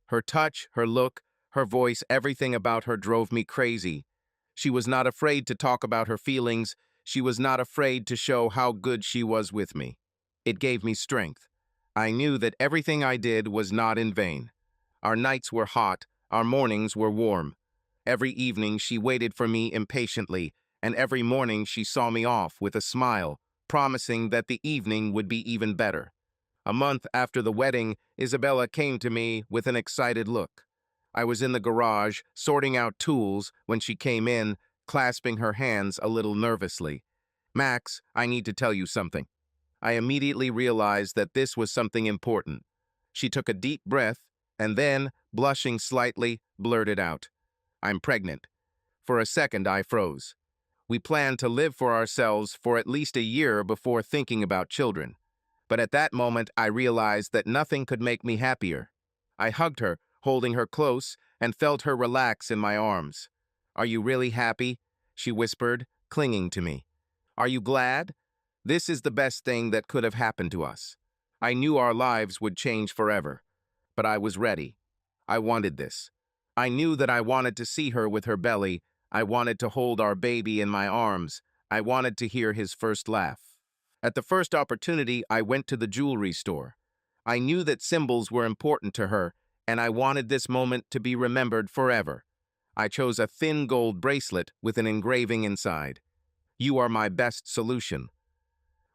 Her touch, her look, her voice, everything about her drove me crazy. She was not afraid to talk about her feelings. She was not afraid to show how good she was with me. It gave me strength. I knew that everything I did was not in vain. Our nights were hot, our mornings were warm. Every evening she waited for me impatiently, and every morning she saw me off with a smile, promising that the evening would be even better. A month after the wedding, Isabella came to me with an excited look. I was in the garage, sorting out tools, when she came in, clasping her hands a little nervously. "Max, I need to tell you something." I immediately realized that this was something important. She took a deep breath and then, blushing slightly, blurted out, "I'm pregnant." For a second, I froze. We planned to live for ourselves for at least a year before thinking about children. But at that moment, I realized that nothing could make me happier. I hugged her, holding her close, and felt her relax in my arms. "Are you really happy?" she whispered, clinging to me. "Are you glad? This is the best thing that could have happened to us." I knew our lives would change forever, but I was ready. I wanted this. I knew that I wanted to see her with her belly. I wanted to hold our baby in my arms. I wanted to hear his first laugh. At the first opportunity, I went to the jewelry store. I knew that symbols were important to her, and I wanted this moment to be remembered forever. I chose a thin gold bracelet with an engraving inside. "You are my best solution."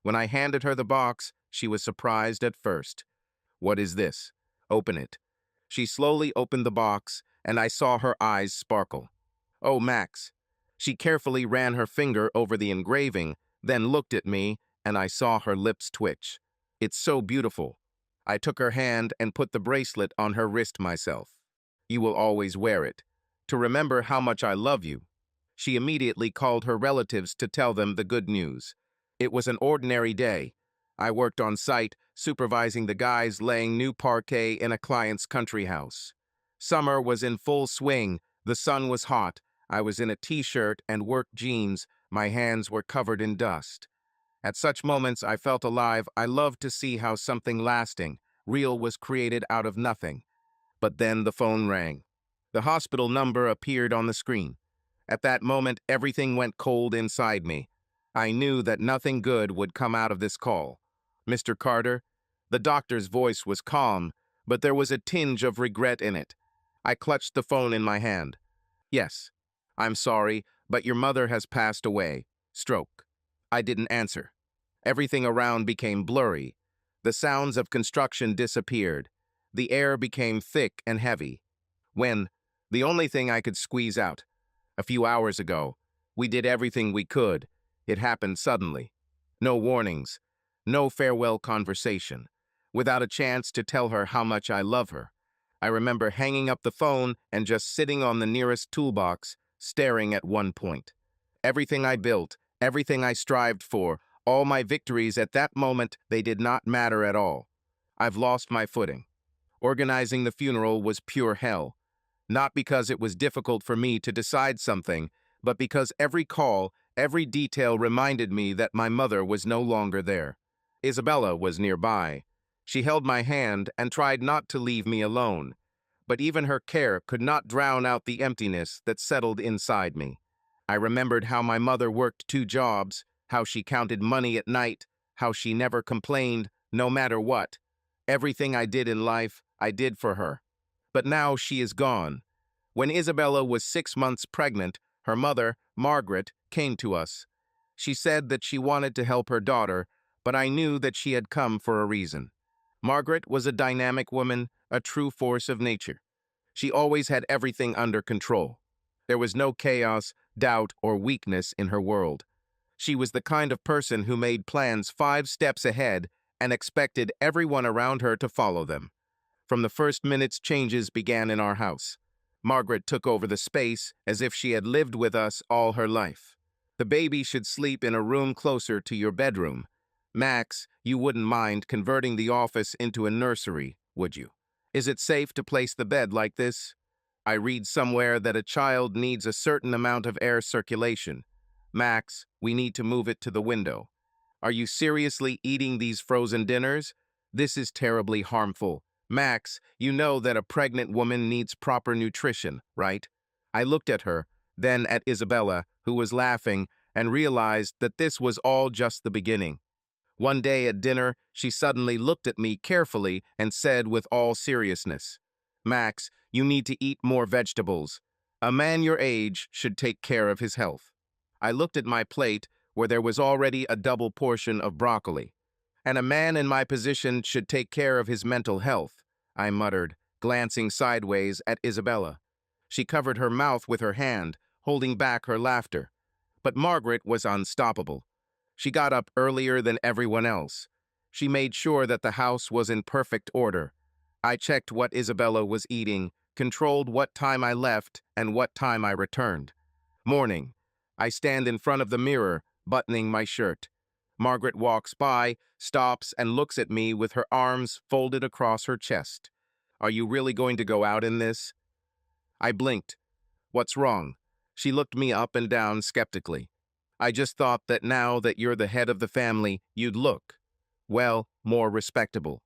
When I handed her the box, she was surprised at first. "What is this?" "Open it." She slowly opened the box, and I saw her eyes sparkle. "Oh, Max." She carefully ran her finger over the engraving, then looked at me, and I saw her lips twitch. "It's so beautiful." I took her hand and put the bracelet on her wrist myself. "You will always wear it, to remember how much I love you." She immediately called her relatives to tell them the good news. It was an ordinary day. I worked on site, supervising the guys laying new parquet in a client's country house. Summer was in full swing, the sun was hot, I was in a t-shirt and work jeans, my hands were covered in dust. At such moments, I felt alive. I loved to see how something lasting, real was created out of nothing. But then the phone rang. The hospital number appeared on the screen. At that moment, everything went cold inside me. I knew that nothing good would come out of this call. "Mr. Carter?" The doctor's voice was calm, but there was a tinge of regret in it. I clutched the phone in my hand. "Yes. I'm sorry, but your mother has passed away. Stroke." I didn't answer. Everything around became blurry. The sounds of construction disappeared. The air became thick and heavy. When, the only thing I could squeeze out, "A few hours ago, we did everything we could. It happened suddenly. No warnings, no farewell conversation, without a chance to tell her how much I love her." I remember hanging up the phone and just sitting on the nearest toolbox, staring at one point. Everything I built, everything I strived for, all my victories at that moment, they did not matter at all. I've lost my footing. Organizing the funeral was pure hell. Not because it was difficult for me to decide something, but because every call, every detail reminded me that my mother was no longer there. Isabella was nearby. She held my hand and tried not to leave me alone. But even her care could not drown out the emptiness that settled inside me. I remembered how my mother worked 2 jobs, how she counted money at night, how she never complained, no matter what. Everything I did in life, I did for her. But now she is gone. When Isabella was 6 months pregnant, her mother, Margaret, came to us. She said that she wanted to help her daughter, but I knew that she had come for a reason. Margaret was a dynamic woman, a true force of nature. She always had everything under control. There was no chaos, doubt, or weakness in her world. She was the kind of person who made plans 5 steps ahead and expected everyone around her to follow them. From the first minutes, changes began in our house. Margaret took over the space as if she had lived with us all her life. "The baby should sleep in a room closer to your bedroom. Max, you wouldn't mind converting the office into a nursery, would you? Is it safe to place the bed like this? I read somewhere that a child needs a certain amount of air circulation. Max, we need to move it to the window. Are you seriously eating these frozen dinners? This is terribly harmful. Max, you know that a pregnant woman needs proper nutrition, right?" I looked at her, then at Isabella, who was laughing, and realized that this was all just the beginning. One day at dinner, she suddenly looked at me carefully and said with all seriousness, "Max, you need to eat more vegetables. A man your age should take care of his health." I looked at my plate, where there was already a double portion of broccoli. "And a man in my position should take care of his mental health," I muttered, glancing sideways at Isabella. She covered her mouth with her hand, holding back her laughter. But Margaret was unstoppable. She got up earlier than everyone else. She made sure that the house was in perfect order. I checked what Isabella was eating, controlled what time I left and what time I returned. Morning. I stand in front of the mirror, buttoning my shirt. Margaret walks by, stops, and looks at me with her arms folded across her chest. Are you really going to go out in this? I blinked. What's wrong? She looked me up and down skeptically. I just thought that now that you're the head of the family, you'd look, well, more respectable.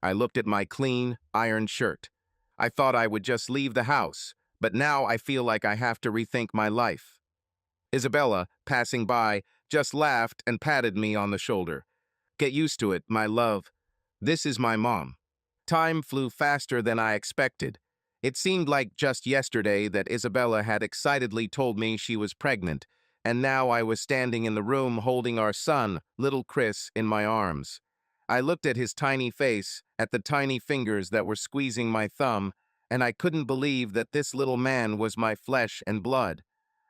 I looked at my clean, ironed shirt. I thought I would just leave the house, but now I feel like I have to rethink my life. Isabella, passing by, just laughed and patted me on the shoulder. Get used to it, my love. This is my mom. Time flew faster than I expected. It seemed like just yesterday that Isabella had excitedly told me she was pregnant, and now I was standing in the room holding our son, little Chris, in my arms. I looked at his tiny face, at the tiny fingers that were squeezing my thumb, and I couldn't believe that this little man was my flesh and blood.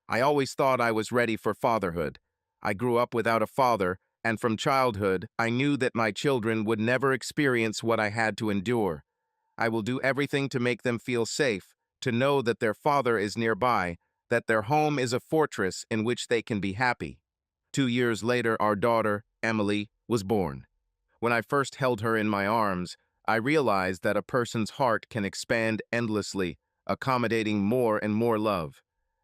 I always thought I was ready for fatherhood. I grew up without a father, and from childhood, I knew that my children would never experience what I had to endure. I will do everything to make them feel safe, to know that their father is nearby, that their home is a fortress in which they can be happy. 2 years later, our daughter, Emily, was born. When I first held her in my arms, I realized that a person's heart can expand endlessly, accommodating more and more love.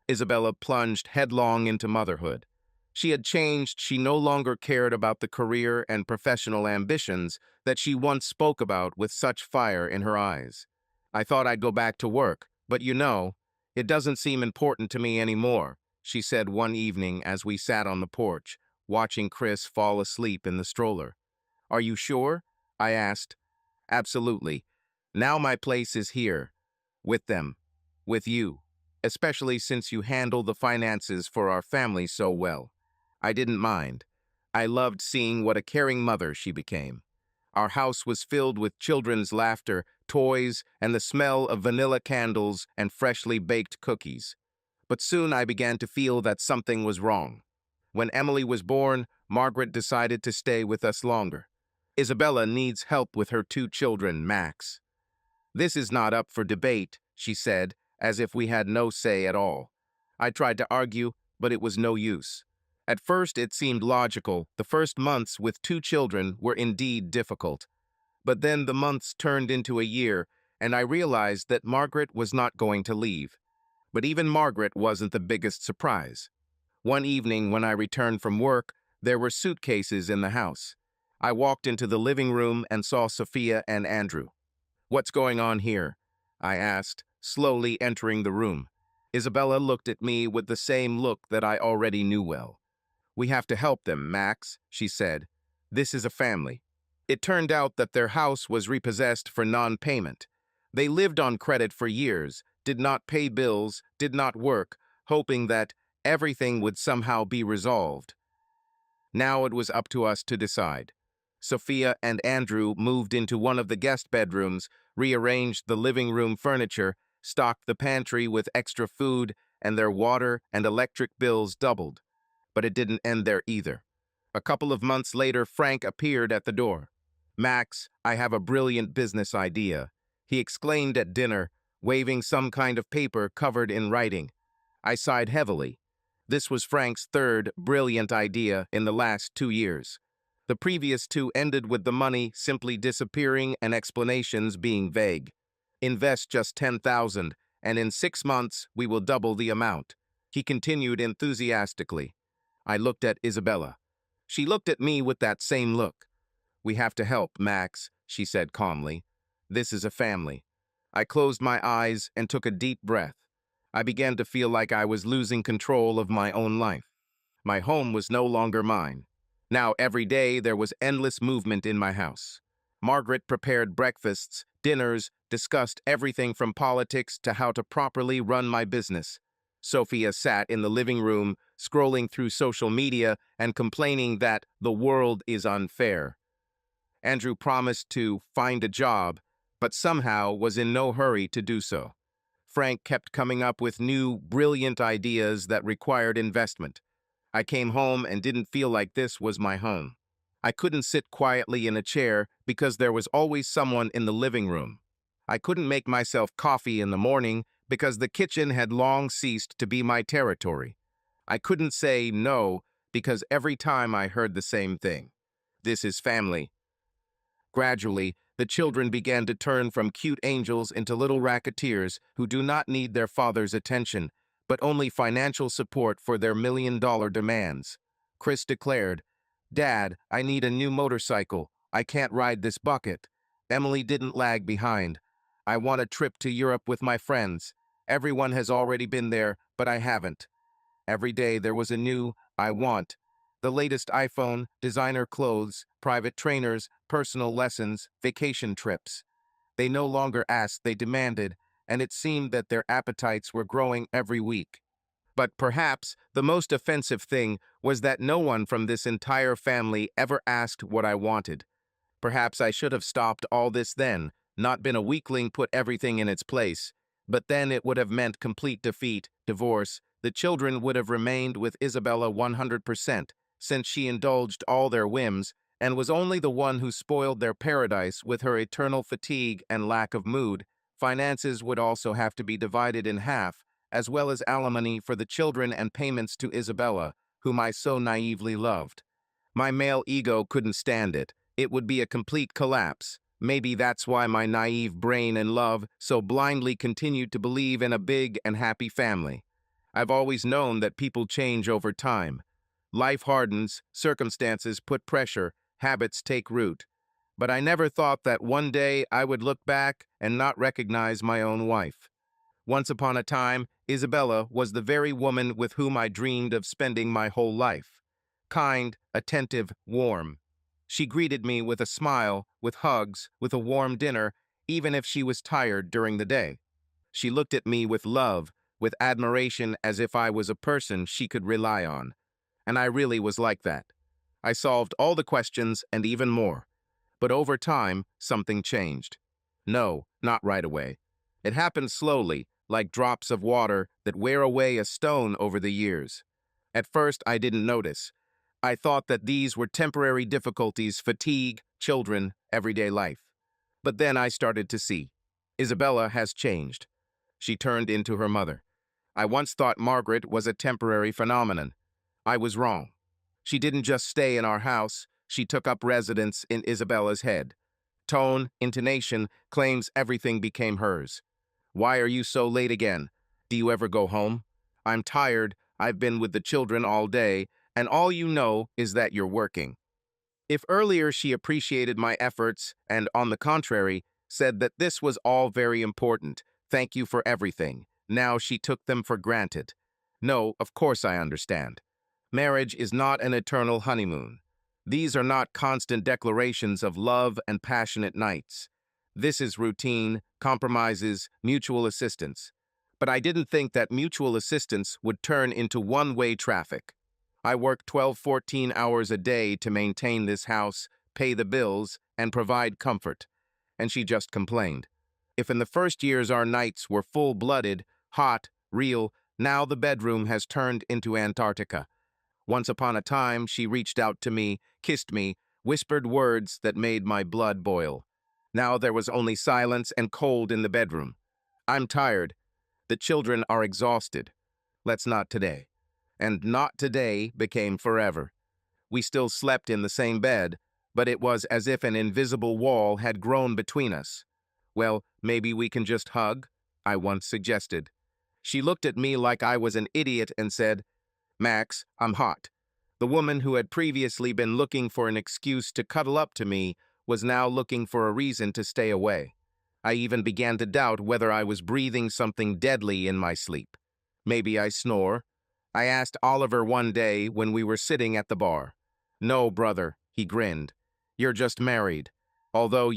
Isabella plunged headlong into motherhood. She had changed. She no longer cared about the career and professional ambitions that she once spoke about with such fire in her eyes. I thought I'd go back to work, but it doesn't seem important to me anymore, she said one evening as we sat on the porch, watching Chris fall asleep in the stroller. Are you sure? I asked. Absolutely. Now my place is here, with them, with you, especially since you handle the finances for our family so well. I didn't mind. I loved seeing what a caring mother she became. Our house was filled with children's laughter, toys, and the smell of vanilla candles and freshly baked cookies. But soon I began to feel that something was wrong. When Emily was born, Margaret decided to stay with us longer. Isabella needs help with her 2 children, Max. This is not up for debate, she said, as if we had no say at all. I tried to argue, but it was no use. At first, it seemed logical. The first months with 2 children were indeed difficult. But then the months turned into a year, and I realized that Margaret was not going to leave. But even Margaret wasn't the biggest surprise. One evening when I returned from work, there were suitcases in the house. I walked into the living room and saw Sophia and Andrew. What's going on here? I asked, slowly entering the room. Isabella looked at me with the same look that I already knew well. We have to help them, Max, she said. This is a family. It turned out that their house was repossessed for non-payment. They lived on credit for years, did not pay bills, did not work, hoping that everything would somehow be resolved. Now it was up to us to decide. Sophia and Andrew moved into one of the guest bedrooms, rearranged the living room furniture, stocked the pantry with extra food, and their water and electric bills doubled. But it didn't end there either. A couple of months later, Frank appeared at the door. Max, I have a brilliant business idea, he exclaimed at dinner, waving some kind of paper covered in writing. I sighed heavily. This was Frank's third brilliant idea in the last 2 years. The previous 2 ended with the money simply disappearing and explanations being vague. Invest just $10,000, and in 6 months we will double the amount, he continued enthusiastically. I looked at Isabella. She looked at me with that same look. We have to help, Max, she said calmly. This is a family. I closed my eyes and took a deep breath. I began to feel like I was losing control of my own life. My home was no longer mine. Now every day there was endless movement in my house. Margaret prepared breakfasts, dinners, discussed everything from politics to how to properly run my business. Sophia sat in the living room, scrolling through social media and complaining that the world is unfair. Andrew promised to find a job, but somehow was in no hurry to do so. Frank kept coming up with new, brilliant ideas that required investment. I came home and didn't feel like this was my home. I couldn't sit quietly in a chair because there was always someone in the living room. I couldn't make myself coffee in the morning because the kitchen had long ceased to be my territory. I couldn't say no because every time I heard the same thing. This is family. Gradually, the children began to turn from cute angels into little racketeers who do not need their father's attention, but only financial support for their million-dollar demands. Chris declared, "Dad, I need a new motorcycle. I can't ride this bucket." Emily didn't lag behind. "I want a trip to Europe with my friends. Everyone has already been there, but I haven't." Every day there was a new "I want." The latest iPhone, designer clothes, private trainers, personal lessons, vacation trips. They no longer asked, they demanded, and it seemed that their appetites were growing every week. But perhaps the most offensive thing was that no one from this entire family ever asked what I wanted. Perhaps I should have stopped all this then, not been a weakling, put everything in its place. But then it would have meant complete defeat, divorce. The children would have remained with Isabella 100%, since she indulged all their whims, and was only the one who spoiled their paradise with her eternal fatigue and lack of mood. Finances would also have to be divided in half, as well as alimony for the children and payments to Isabella, whom I so naively loved. My male ego couldn't stand it. It would be a complete collapse. Maybe that's why my naive brain and love so blindly continued to believe in a big and happy family. I've always known that people change over time. Life hardens, circumstances put pressure, habits take root. But I never thought that one day I would look back and not recognize my own wife. Once upon a time, Isabella was the very woman with whom I dreamed of spending my whole life. Kind, attentive, warm. She greeted me with a smile, with hugs, with a warm dinner, even if she was tired during the day. She looked at me with love, with admiration, as if I was a person she could rely on. And I really was like that. I solved all the questions and even more. But over time, something changed. No, not right away. It happened slowly, like drops of water that wear away a stone over the years. At first, I didn't notice. I thought that these were temporary difficulties, fatigue, children, everyday life. But then I started to see. Isabella has changed. She turned into her mother. I once thought Margaret was a temporary phenomenon. I was wrong. She didn't just stay in our house, she took up residence in Isabella's head. Tone, intonation, claims everything became hers. "Why are you so late again? Do you ever go home? I'm tired, I've been with the children all day, and all you know is that you're working." If earlier she appreciated my efforts and, on the contrary, said that this was all very important, thank you for everything, now she took them for granted. No, of course I understand. Marriage is not an eternal honeymoon. These are not constant declarations of love and passionate nights. This is routine, compromises, mutual assistance. But I didn't think that mutual assistance would turn into one-way traffic. I work 12, 14 hours a day to maintain this house, pay the bills, and provide comfort. And she just complained. If in the first years our nights were full-blooded, hot, real, now the bedroom has turned into Antarctica. Once upon a time, she reached out to me, kissed me, whispered words that made my blood boil. Now there was only silence and cold in the bedroom. I'm tired. The children are exhausted. Let's not today. And not today became forever. We still slept in the same bed, but it was as if an invisible wall had grown between us. "Well, maybe we can just hug," I once suggested. She looked at me like I was an idiot and said, "Max, I'm hot." The woman who had previously been looking for an excuse to cuddle up to me was now looking for a reason to stay away. I even began to doubt whether I was breathing something deadly in my sleep. Maybe I snore. I asked Oliver one day when we were sitting at the bar. "No, brother," he grinned. "You're just married." Although,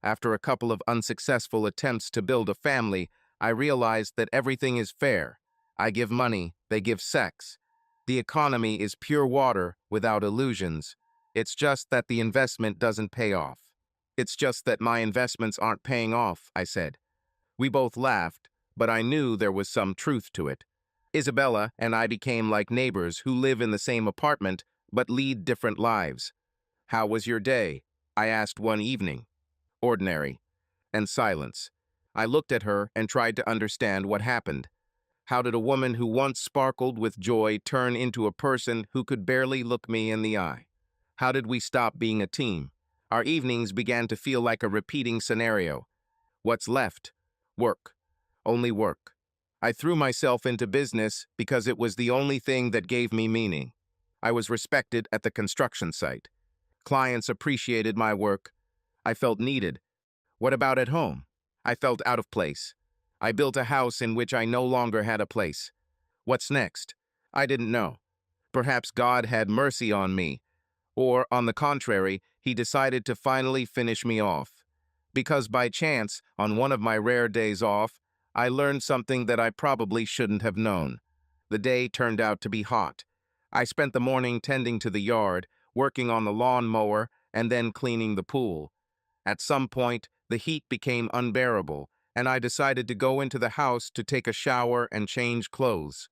after a couple of unsuccessful attempts to build a family, I realized that everything is fair. I give money, they give sex. The economy is pure water without illusions. It's just that the investment doesn't pay off. "It's just that my investments aren't paying off," I said. We both laughed, but I knew there was some truth to it. Isabella and I became like neighbors who live in the same apartment but lead different lives. "How was your day?" I asked one evening. "Ordinary." And silence. I looked at her and tried to understand what happened. How did a woman who once sparkled with joy turn into a person who could barely look me in the eye? How did we stop being a team? Our evenings began to feel like a repeating scenario. What's left? Work. Only work. I threw myself into business because it was the only thing that gave me meaning. I was respected at the construction site. Clients appreciated my work. I felt needed. What about at home? I felt out of place. I built a house in which I no longer had a place. What's next? I didn't know. Perhaps God had mercy on me, or, on the contrary, he decided to finally finish me off. Because by chance, on one of my rare days off, I learned something that I probably shouldn't have known. The day turned out to be hot. I spent the morning tending to the yard, working on the lawn mower, and then cleaning the pool. At some point, the heat became unbearable, and I decided to go into the house to take a shower and change clothes.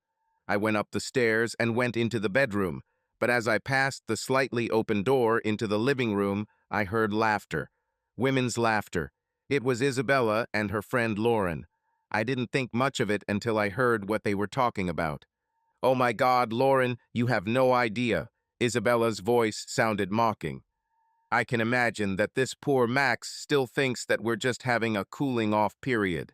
I went up the stairs and went into the bedroom, but as I passed the slightly open door into the living room, I heard laughter. Women's laughter. It was Isabella and her friend Lauren. I didn't think much of it until I heard what they were talking about. "Oh my God, Lauren, you have no idea." Isabella's voice sounded mocking. "I can imagine that this poor Max still thinks that we're just having a cooling-off period."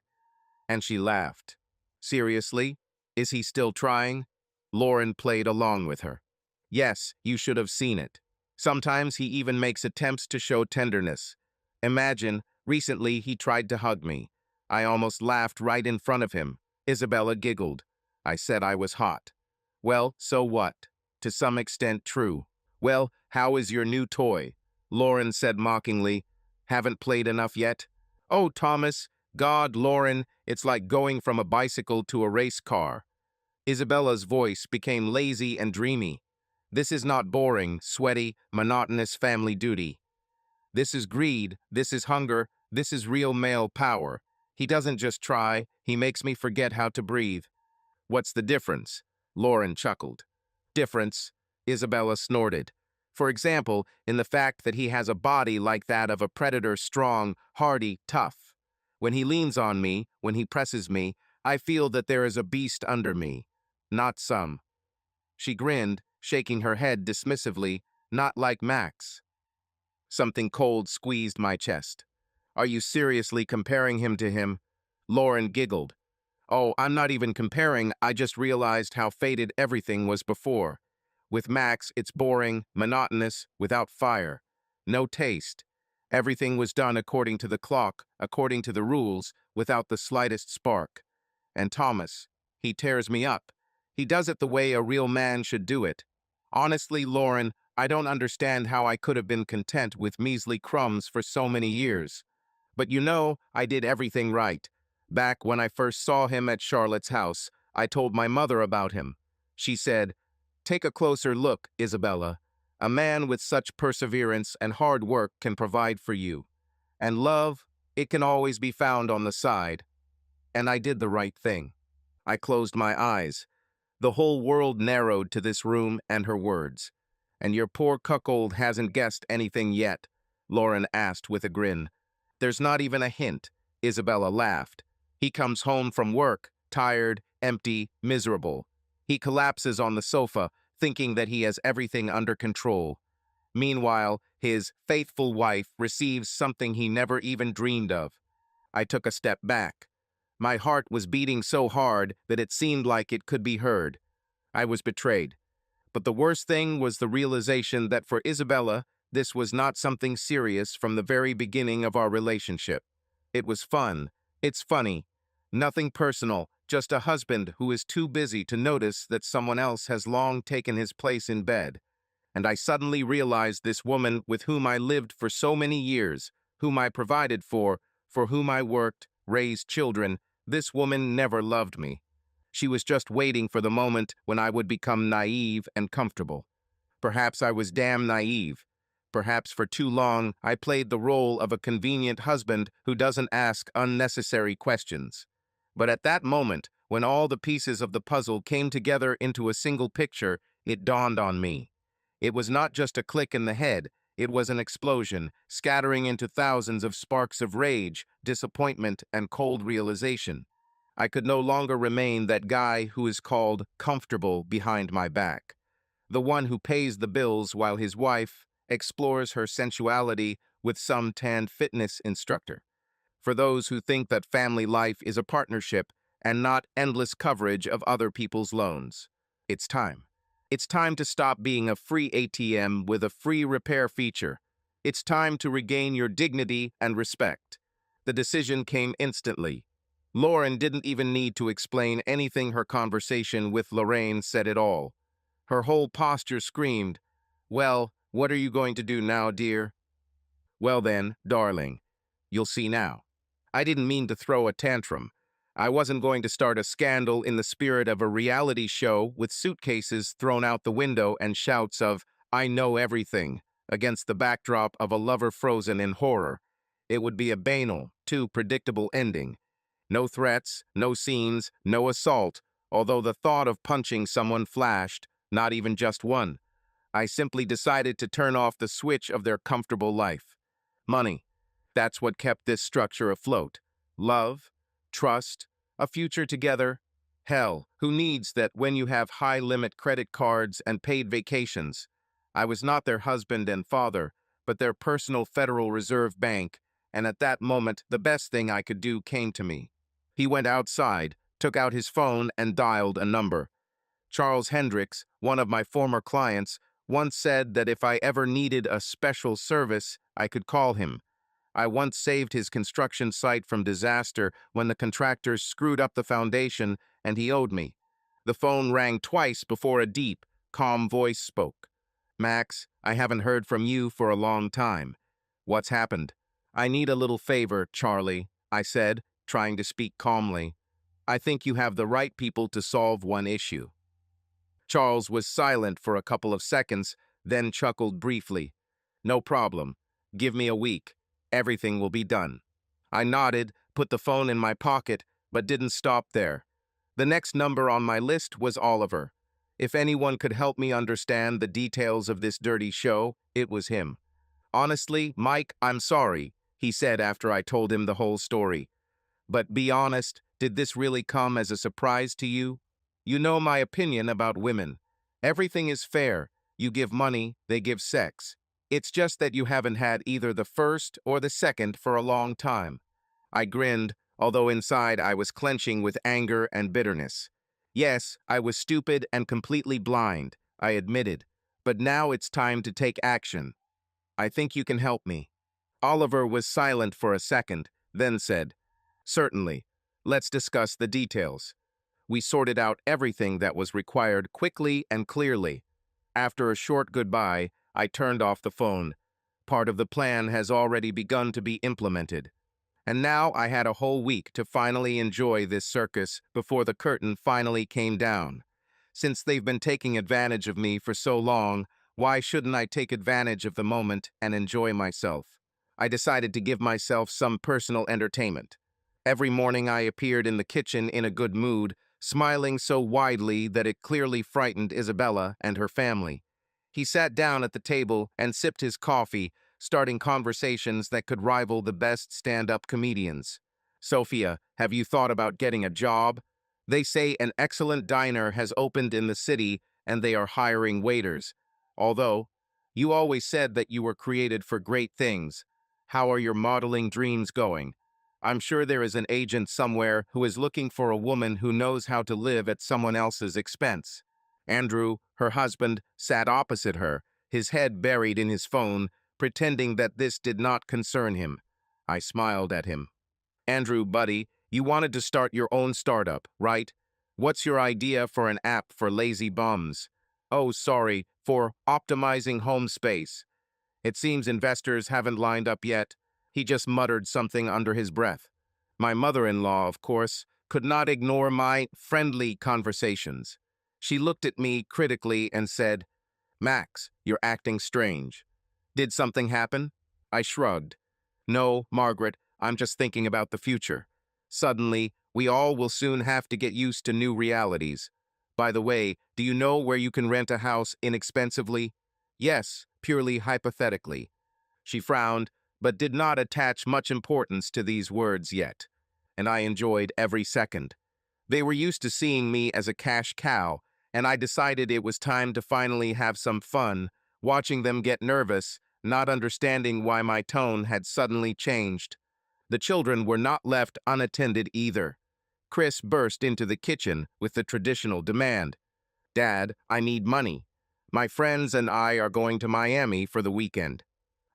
And she laughed. "Seriously? Is he still trying?" Lauren played along with her. "Yes, you should have seen it. Sometimes he even makes attempts to show tenderness. Imagine, recently he tried to hug me. I almost laughed right in front of him." Isabella giggled. I said I was hot. "Well, so what? To some extent true." "Well, how is your new toy?" Lauren said mockingly. "Haven't played enough yet?" "Oh, Thomas, God, Lauren, it's like going from a bicycle to a race car." Isabella's voice became lazy and dreamy. "This is not boring, sweaty, monotonous family duty. This is greed, this is hunger, this is real male power. He doesn't just try, he makes me forget how to breathe." "What's the difference?" Lauren chuckled. "Difference?" Isabella snorted. "For example, in the fact that he has a body like that of a predator, strong, hardy, tough. When he leans on me, when he presses me, I feel that there is a beast under me. Not some." She grinned, shaking her head dismissively, "Not like Max." Something cold squeezed my chest. "Are you seriously comparing him to him?" Lauren giggled. "Oh, I'm not even comparing, I just realized how faded everything was before. With Max, it's boring, monotonous, without fire. No taste. Everything was done according to the clock, according to the rules, without the slightest spark. And Thomas, he tears me up. He does it the way a real man should do it. Honestly, Lauren, I don't understand how I could have been content with measly crumbs for so many years. But you know, I did everything right. Back when I first saw him at Charlotte's house, I told my mother about him. She said, 'Take a closer look, Isabella. A man with such perseverance and hard work can provide for you. And love, it can always be found on the side.' And I did the right thing. I closed my eyes. The whole world narrowed to this room and her words. "And your poor cuckold hasn't guessed anything yet?" Lauren asked with a grin. "There's not even a hint." Isabella laughed. "He comes home from work, tired, empty, miserable. He collapses on the sofa, thinking that he has everything under control. Meanwhile, his faithful wife receives something he never even dreamed of." I took a step back. My heart was beating so hard that it seemed like it could be heard. I was betrayed. But the worst thing was the realization that for Isabella, this was not something serious from the very beginning of our relationship. It was fun. It's funny. Nothing personal, just a husband who is too busy to notice that someone else has long taken his place in bed. And I suddenly realized this woman with whom I lived for so many years, whom I provided for whom I worked, raised children, this woman never loved me. She was just waiting for the moment when I would become naive and comfortable. Perhaps I was damn naive. Perhaps for too long I played the role of a convenient husband who doesn't ask unnecessary questions. But at that moment, when all the pieces of the puzzle came together into a single picture, it dawned on me. It was not just a click in the head, It was an explosion, scattering into thousands of sparks of rage, disappointment, and cold realization. I could no longer remain that guy who is called comfortable behind my back, the one who pays the bills while his wife explores her sensuality with some tanned fitness instructor. For those who think that family life is a partnership and not endless coverage of other people's loans. It's time. It's time to stop being a free ATM with a free repair feature. It's time to regain your dignity and respect. The decision came instantly. Lauren didn't even need to explain anything. Her conversation with Lorraine said it all. Her whole posture screamed, "Well, what are you going to do now, dear?" "Well then, darling, you'll see now." I didn't mean to throw a tantrum. I wasn't going to start a scandal in the spirit of a reality show with suitcases thrown out the window and shouts of, "I know everything," against the backdrop of a lover frozen in horror. It would be a banal, too predictable ending. No threats, no scenes, no assault, although the thought of punching someone flashed, not even just one. I simply decided to turn off the switch of their comfortable life. Money. That's what kept this structure afloat. Love, trust, a future together. Hell, who needs that when you have high-limit credit cards and paid vacations? I was not their husband and father, but their personal Federal Reserve Bank, and at that moment, the best thing I could do came to me. He went outside, took out his phone, and dialed a number. Charles Hendricks, one of my former clients, once said that if I ever needed a special service, I could call him. I once saved his construction site from disaster when the contractors screwed up the foundation, and he owed me. The phone rang twice before a deep, calm voice spoke. "Max, I haven't heard from you for a long time. What's happened?" "I need a little favor, Charlie," I said, trying to speak calmly. "I think you have the right people to solve one issue." Charles was silent for a couple of seconds, then chuckled briefly. "No problem. Give me a week. Everything will be done." I nodded, put the phone in my pocket, but didn't stop there. The next number on my list was Oliver. If anyone could help me understand the details of this dirty show, it was him. "Honestly, Mike, I'm sorry," he said after I told him the whole story. "But be honest, did this really come as a surprise to you? You know my opinion about women. Everything is fair. You give money, they give sex. It's just that you haven't had either the first or the second for a long time." I grinned, although inside I was clenching with anger and bitterness. "Yes, I was stupid and completely blind," I admitted. "But now it's time to take action. I think you can help me." Oliver was silent for a second, then said, "Certainly. Let's discuss the details." We sorted out everything that was required quickly and clearly. After a short goodbye, I turned off the phone. Part of the plan has already begun to be implemented. And now I had a whole week to finally enjoy this circus before the curtain finally came down. Since they've been taking advantage of me for so long, why shouldn't I take advantage of the moment and enjoy myself? I decided to give myself some personal entertainment. Every morning I appeared in the kitchen in a good mood, smiling so widely that it clearly frightened Isabella and her family. He sat down at the table and sipped his coffee, starting conversations that could rival the best stand-up comedians. "Sophia, have you thought about getting a job? They say an excellent diner has opened in the city and they are hiring waiters. Although, you always said that you were created for great things. How are your modeling dreams going? I'm sure there is an agent somewhere who is looking for a woman who knows how to live at someone else's expense." Andrew, her husband, sat opposite her, his head buried in his phone, pretending that this did not concern him. I smiled at him. "Andrew, buddy, you wanted to start your own startup, right? What's your idea for an app for lazy bums?" "Oh, sorry, for optimizing home space. It seems investors haven't lined up yet." He just muttered something under his breath. My mother-in-law, of course, could not ignore my friendly conversations. She looked at me critically and said, "Max, you're acting strange. Did something happen?" I shrugged. "No, Margaret, I'm just thinking about the future. Suddenly, we all will soon have to get used to new realities. By the way, do you know where you can rent a house inexpensively?" "Yes, purely hypothetically. She frowned, but did not attach much importance to these words yet, and I enjoyed every second. They were used to seeing me as a cash cow, and I decided it was time to finally have some fun, watching them get nervous, not understanding why my tone had suddenly changed. The children were not left unattended either. Chris burst into the kitchen with the traditional demand. "Dad, I need money. My friends and I are going to Miami for the weekend."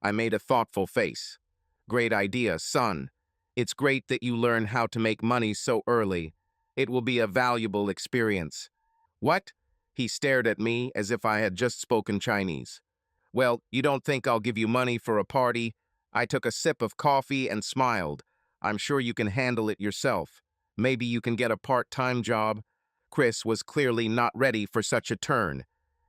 I made a thoughtful face. "Great idea, son. It's great that you learn how to make money so early. It will be a valuable experience." "What?" He stared at me as if I had just spoken Chinese. "Well, you don't think I'll give you money for a party?" I took a sip of coffee and smiled. "I'm sure you can handle it yourself. Maybe you can get a part-time job." Chris was clearly not ready for such a turn.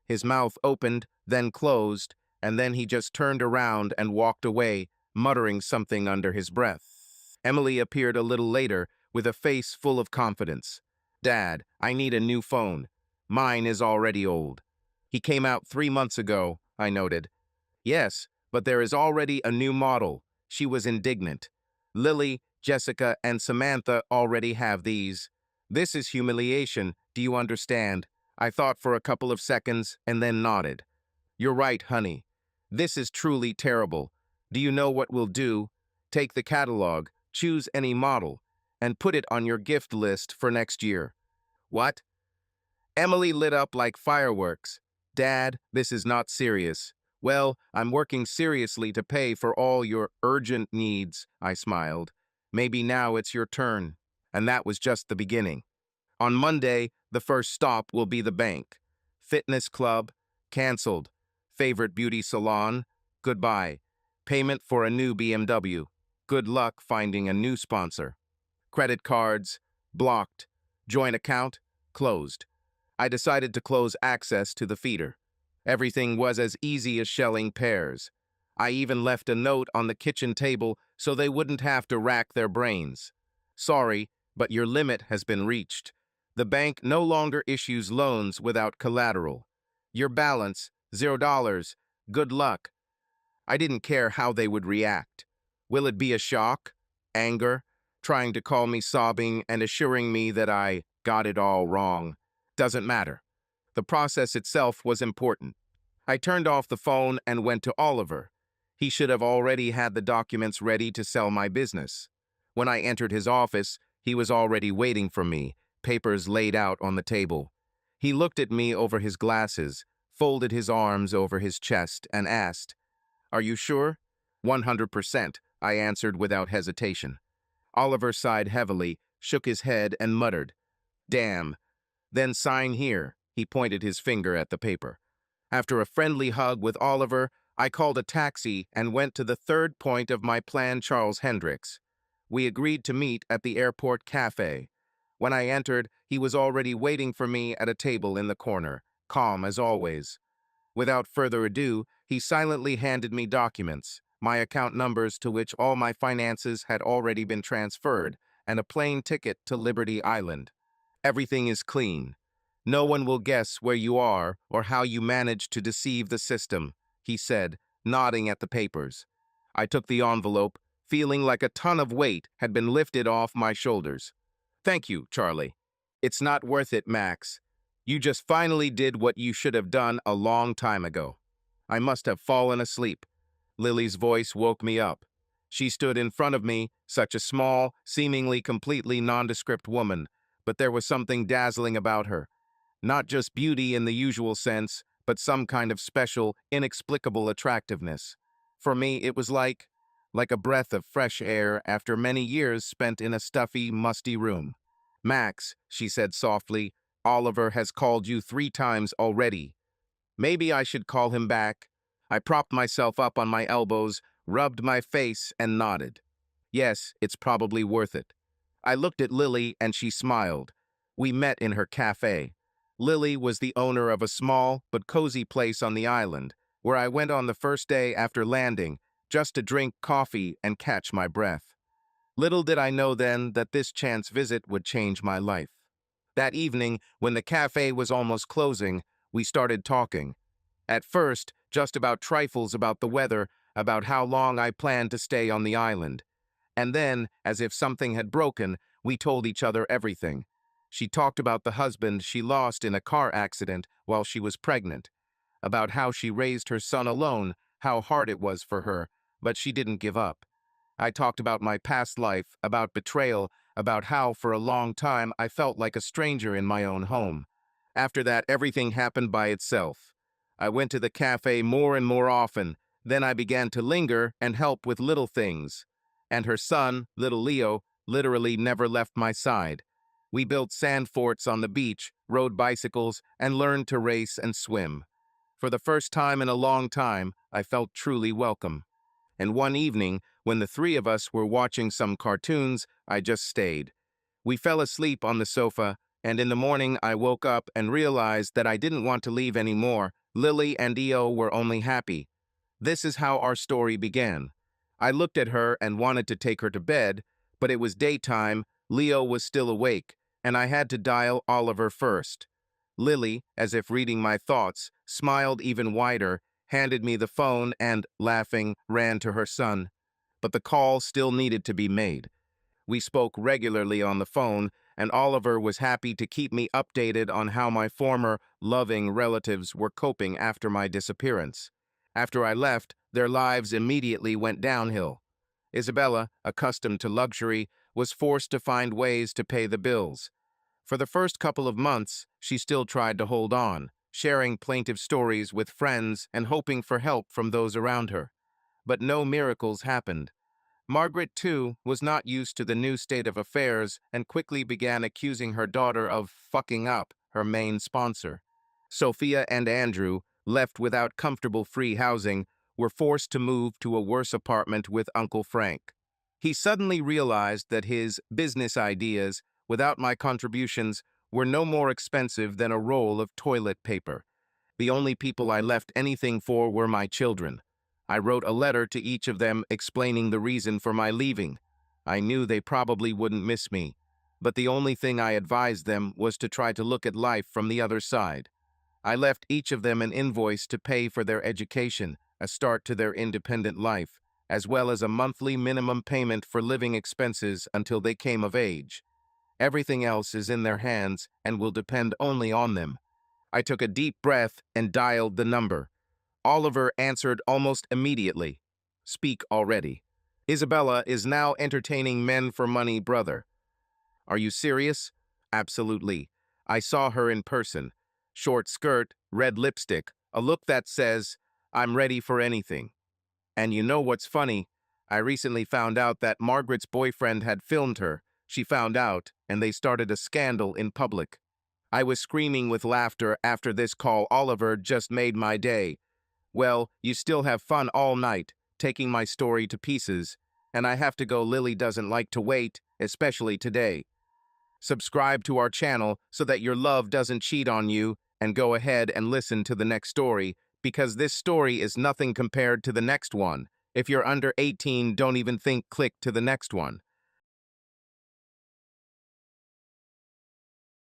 His mouth opened, then closed, and then he just turned around and walked away, muttering something under his breath. Emily appeared a little later with a face full of confidence. "Dad, I need a new phone. Mine is already old." "He came out 3 months ago," I noted. "Yes, but there is already a new model." She was indignant. "Lily, Jessica, and Samantha already have these. This is humiliation, do you understand?" I thought for a couple of seconds and then nodded. "You're right, honey. This is truly terrible. Do you know what we'll do? Take the catalog, choose any model, and put it on your gift list for next year." "What?" Emily lit up like fireworks. "Dad, this is not serious." "Well, I'm working seriously to pay for all your urgent needs," I smiled. "Maybe now it's your turn." And that was just the beginning. On Monday, the first stop will be the bank. Fitness club, canceled. Favorite beauty salon, goodbye. Payment for a new BMW. Good luck finding a new sponsor. Credit cards, blocked. Joint account, closed. I decided to close access to the feeder. Everything was as easy as shelling pears. I even left a note on the kitchen table so they wouldn't have to rack their brains. "Sorry, but your limit has been reached. The bank no longer issues loans without collateral. Your balance, $0. Good luck." I didn't care how they would react. Will it be a shock? Anger? Trying to call me sobbing and assuring me that I got it all wrong? Doesn't matter. The process itself was important. I turned off the phone and went to Oliver. He should have already had the documents ready to sell my business. When I entered his office, he was already waiting for me, papers laid out on the table. He looked at me over his glasses, folded his arms over his chest, and asked, "Are you sure?" "100%, I answered without hesitation. Oliver sighed heavily, shook his head, and muttered, "Damn. Then sign here." He pointed his finger at the paper. After a friendly hug with Oliver, I called a taxi and went to the third point of my plan, Charles Hendricks. We agreed to meet at the airport cafe. When I entered, he was already waiting for me at a table in the corner, calm as always. Without further ado, he silently handed me documents, my account numbers to which all my finances had already been transferred, and a plane ticket to Liberty Island. "Everything is clean. No one will guess where you are or how you managed to deceive the system," he said, nodding at the papers. I took the envelope, feeling like a ton of weight had been lifted off my shoulders. "Thank you, Charlie." "It's not worth it, Max. You just finally did what you should have done a long time ago." I must have fallen asleep. Lily's voice woke me up. She stood in front of me, such a small, seemingly completely nondescript woman, but there was something dazzling about her. Not just beauty in the usual sense, but some kind of special, inexplicable attractiveness. For me, it was like a breath of fresh air after many years spent in a stuffy, musty room. "Max," she said softly, "Oliver has called you 3 times already. Maybe I should call him back." I propped myself up on my elbows, rubbed my face, and nodded. "Yes, it's probably worth it." I looked at Lily and she smiled. We met in her cafe. Lily was the owner of a small but cozy place on the island, where I went on the first day after landing, just to drink coffee and catch my breath. Little did I know then that this chance visit would change my life. That evening, when the cafe was almost closing, we started talking. At first, just about trifles about the weather, about how long I planned to stay on the island. And then, as if something had broken, we told each other everything. She talked about the husband she lost in a car accident while she was pregnant, about how she raised her son alone, how hard it was for her, but she didn't give up. I talked about my past life, about betrayal, about how for a long time I felt like a stranger in my own home. After that, everything happened by itself. I went to the cafe more and more often. Then I began to linger and help with little things. And her son, little Leo, literally never left my side. We built sand forts on the beach, rode bicycles, and learned to race and swim. For the first time in a long time, I felt truly welcome. And one evening, when the three of us were watching some cartoons, I just stayed. We fell asleep on the sofa, and in the morning I woke up and realized that I didn't want to leave anymore. Lily and Eo were only happy. This is how our story began. I looked at her and wanted to take her to bed, but it was daytime, Leo was still awake, and I had to dial Oliver first. Lily, as if reading my thoughts, smiled even wider, handed me the phone and, laughing, ran to her son. But the call still needed to be made. We spoke regularly on the phone, and Oliver was happy to keep me updated on how my former, loving relatives were coping after my disappearance. After I left, their lives immediately went downhill. Isabella, accustomed to luxury, was forced to find ways to pay the bills. For the first couple of months, she still tried to hold on, sharing plaintive stories with friends and hoping for help from those around her. But no miracles happened. Margaret, too, was not used to the new state of affairs and quickly began accusing her daughter of fucking up her main sponsor. Sophia and Andrew, left without comfortable free housing, were forced to move to a worse apartment with Uncle Frank. He suddenly realized that his business ideas, without my contributions, were no more expensive than a roll of toilet paper. The only people I left anything for were my children. I wrote a letter to each of them explaining the reason for my leaving. I knew they probably wouldn't miss me, but the only thing I advised them was to try to look at life from the other side. I left each of them an invoice to pay for their education, a start to their independent life, as well as a monthly minimum payment for living expenses until they came of age. Everything else is in their hands and will depend only on them. I took a deep breath and dialed the number. Oliver answered almost immediately. Speak already. Isabella is now entertaining men for money, brother. Are you serious? Absolutely. I saw her in person. Short skirt, red lipstick, a look that says, I'm ready for anything. And you know what's funny? I recently found out that Margaret's boyfriend had filmed her. She found out, and they started a scandal in public. I was screaming with laughter after this call. Oliver just made my day. Well, you still have fun all night, taking my story to pieces, and I have to go. Lily doesn't like to wait, especially today. Subscribe to our channel so that your love doesn't cheat on you, and go ahead and listen to the next story, because this story is nothing compared to the next one. If you're under 18, don't even think click to the next one.